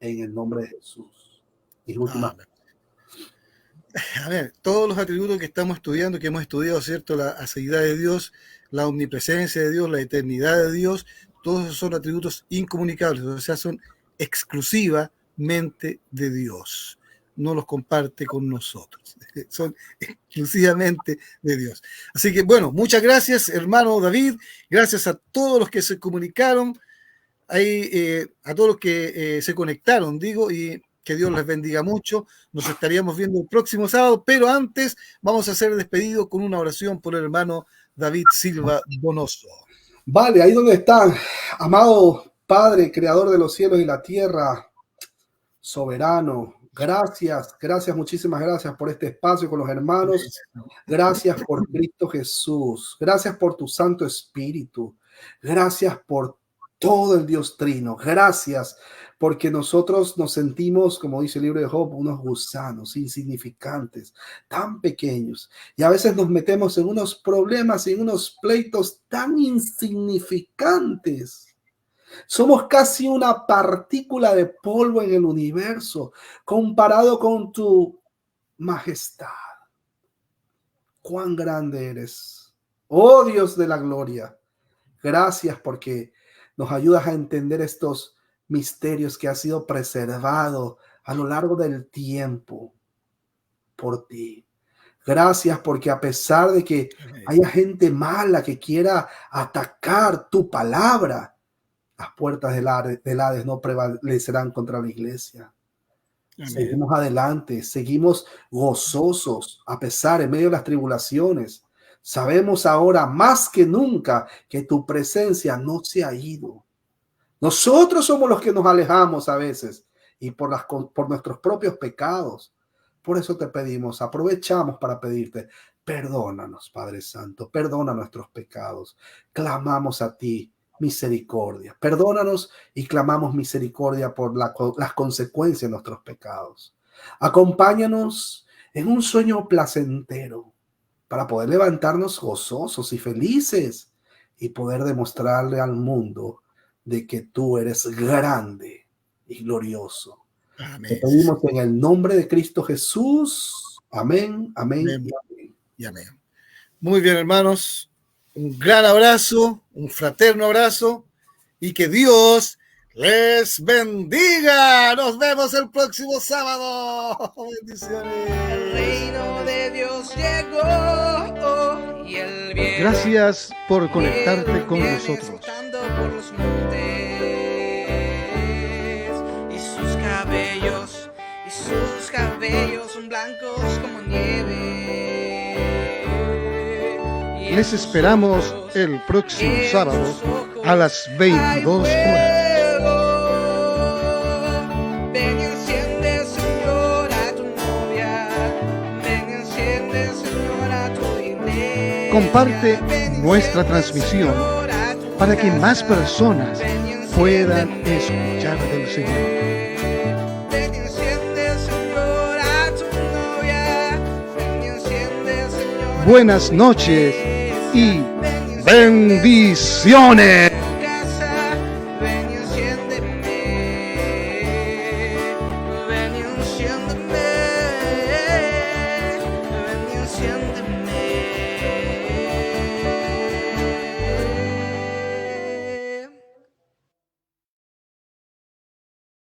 en el nombre de Jesús. Y última. A ver, todos los atributos que estamos estudiando, que hemos estudiado, ¿cierto? La aseidad de Dios, la omnipresencia de Dios, la eternidad de Dios, todos esos son atributos incomunicables, o sea, son exclusivamente de Dios. No los comparte con nosotros, son exclusivamente de Dios. Así que, bueno, muchas gracias, hermano David, gracias a todos los que se comunicaron, a todos los que se conectaron, y que Dios les bendiga mucho. Nos estaríamos viendo el próximo sábado, pero antes vamos a hacer despedido con una oración por el hermano David Silva Donoso. Vale, ahí donde están, amado Padre, creador de los cielos y la tierra, soberano, gracias, muchísimas gracias por este espacio con los hermanos, gracias por Cristo Jesús, gracias por tu Santo Espíritu, gracias por todo el Dios Trino, gracias porque nosotros nos sentimos, como dice el libro de Job, unos gusanos insignificantes, tan pequeños. Y a veces nos metemos en unos problemas, en unos pleitos tan insignificantes. Somos casi una partícula de polvo en el universo comparado con tu majestad. Cuán grande eres, oh Dios de la gloria. Gracias porque nos ayudas a entender estos misterios que ha sido preservado a lo largo del tiempo por ti. Gracias porque a pesar de que haya gente mala que quiera atacar tu palabra, las puertas del Hades no prevalecerán contra la iglesia. Amén. Seguimos adelante, seguimos gozosos a pesar en medio de las tribulaciones. Sabemos ahora más que nunca que tu presencia no se ha ido. Nosotros somos los que nos alejamos a veces y por nuestros propios pecados. Por eso te pedimos, aprovechamos para pedirte, perdónanos, Padre Santo, perdona nuestros pecados. Clamamos a ti misericordia. Perdónanos y clamamos misericordia por las consecuencias de nuestros pecados. Acompáñanos en un sueño placentero para poder levantarnos gozosos y felices y poder demostrarle al mundo de que tú eres grande y glorioso. Amén. Te pedimos en el nombre de Cristo Jesús. Amén, amén, amén. Y amén. Muy bien, hermanos. Un gran abrazo, un fraterno abrazo y que Dios les bendiga. Nos vemos el próximo sábado. Bendiciones. El reino de Dios llegó y el bien. Gracias por conectarte con nosotros. Por los montes, y sus cabellos son blancos como nieve. Les esperamos el próximo sábado a las 22 horas. Ven y enciende, Señor, a tu novia. Ven y enciende, Señor, a tu iglesia. Comparte nuestra transmisión para que más personas puedan escuchar del Señor. Ven y enciende, Señor, a tu novia. Ven y enciende, Señor. Buenas noches y bendiciones.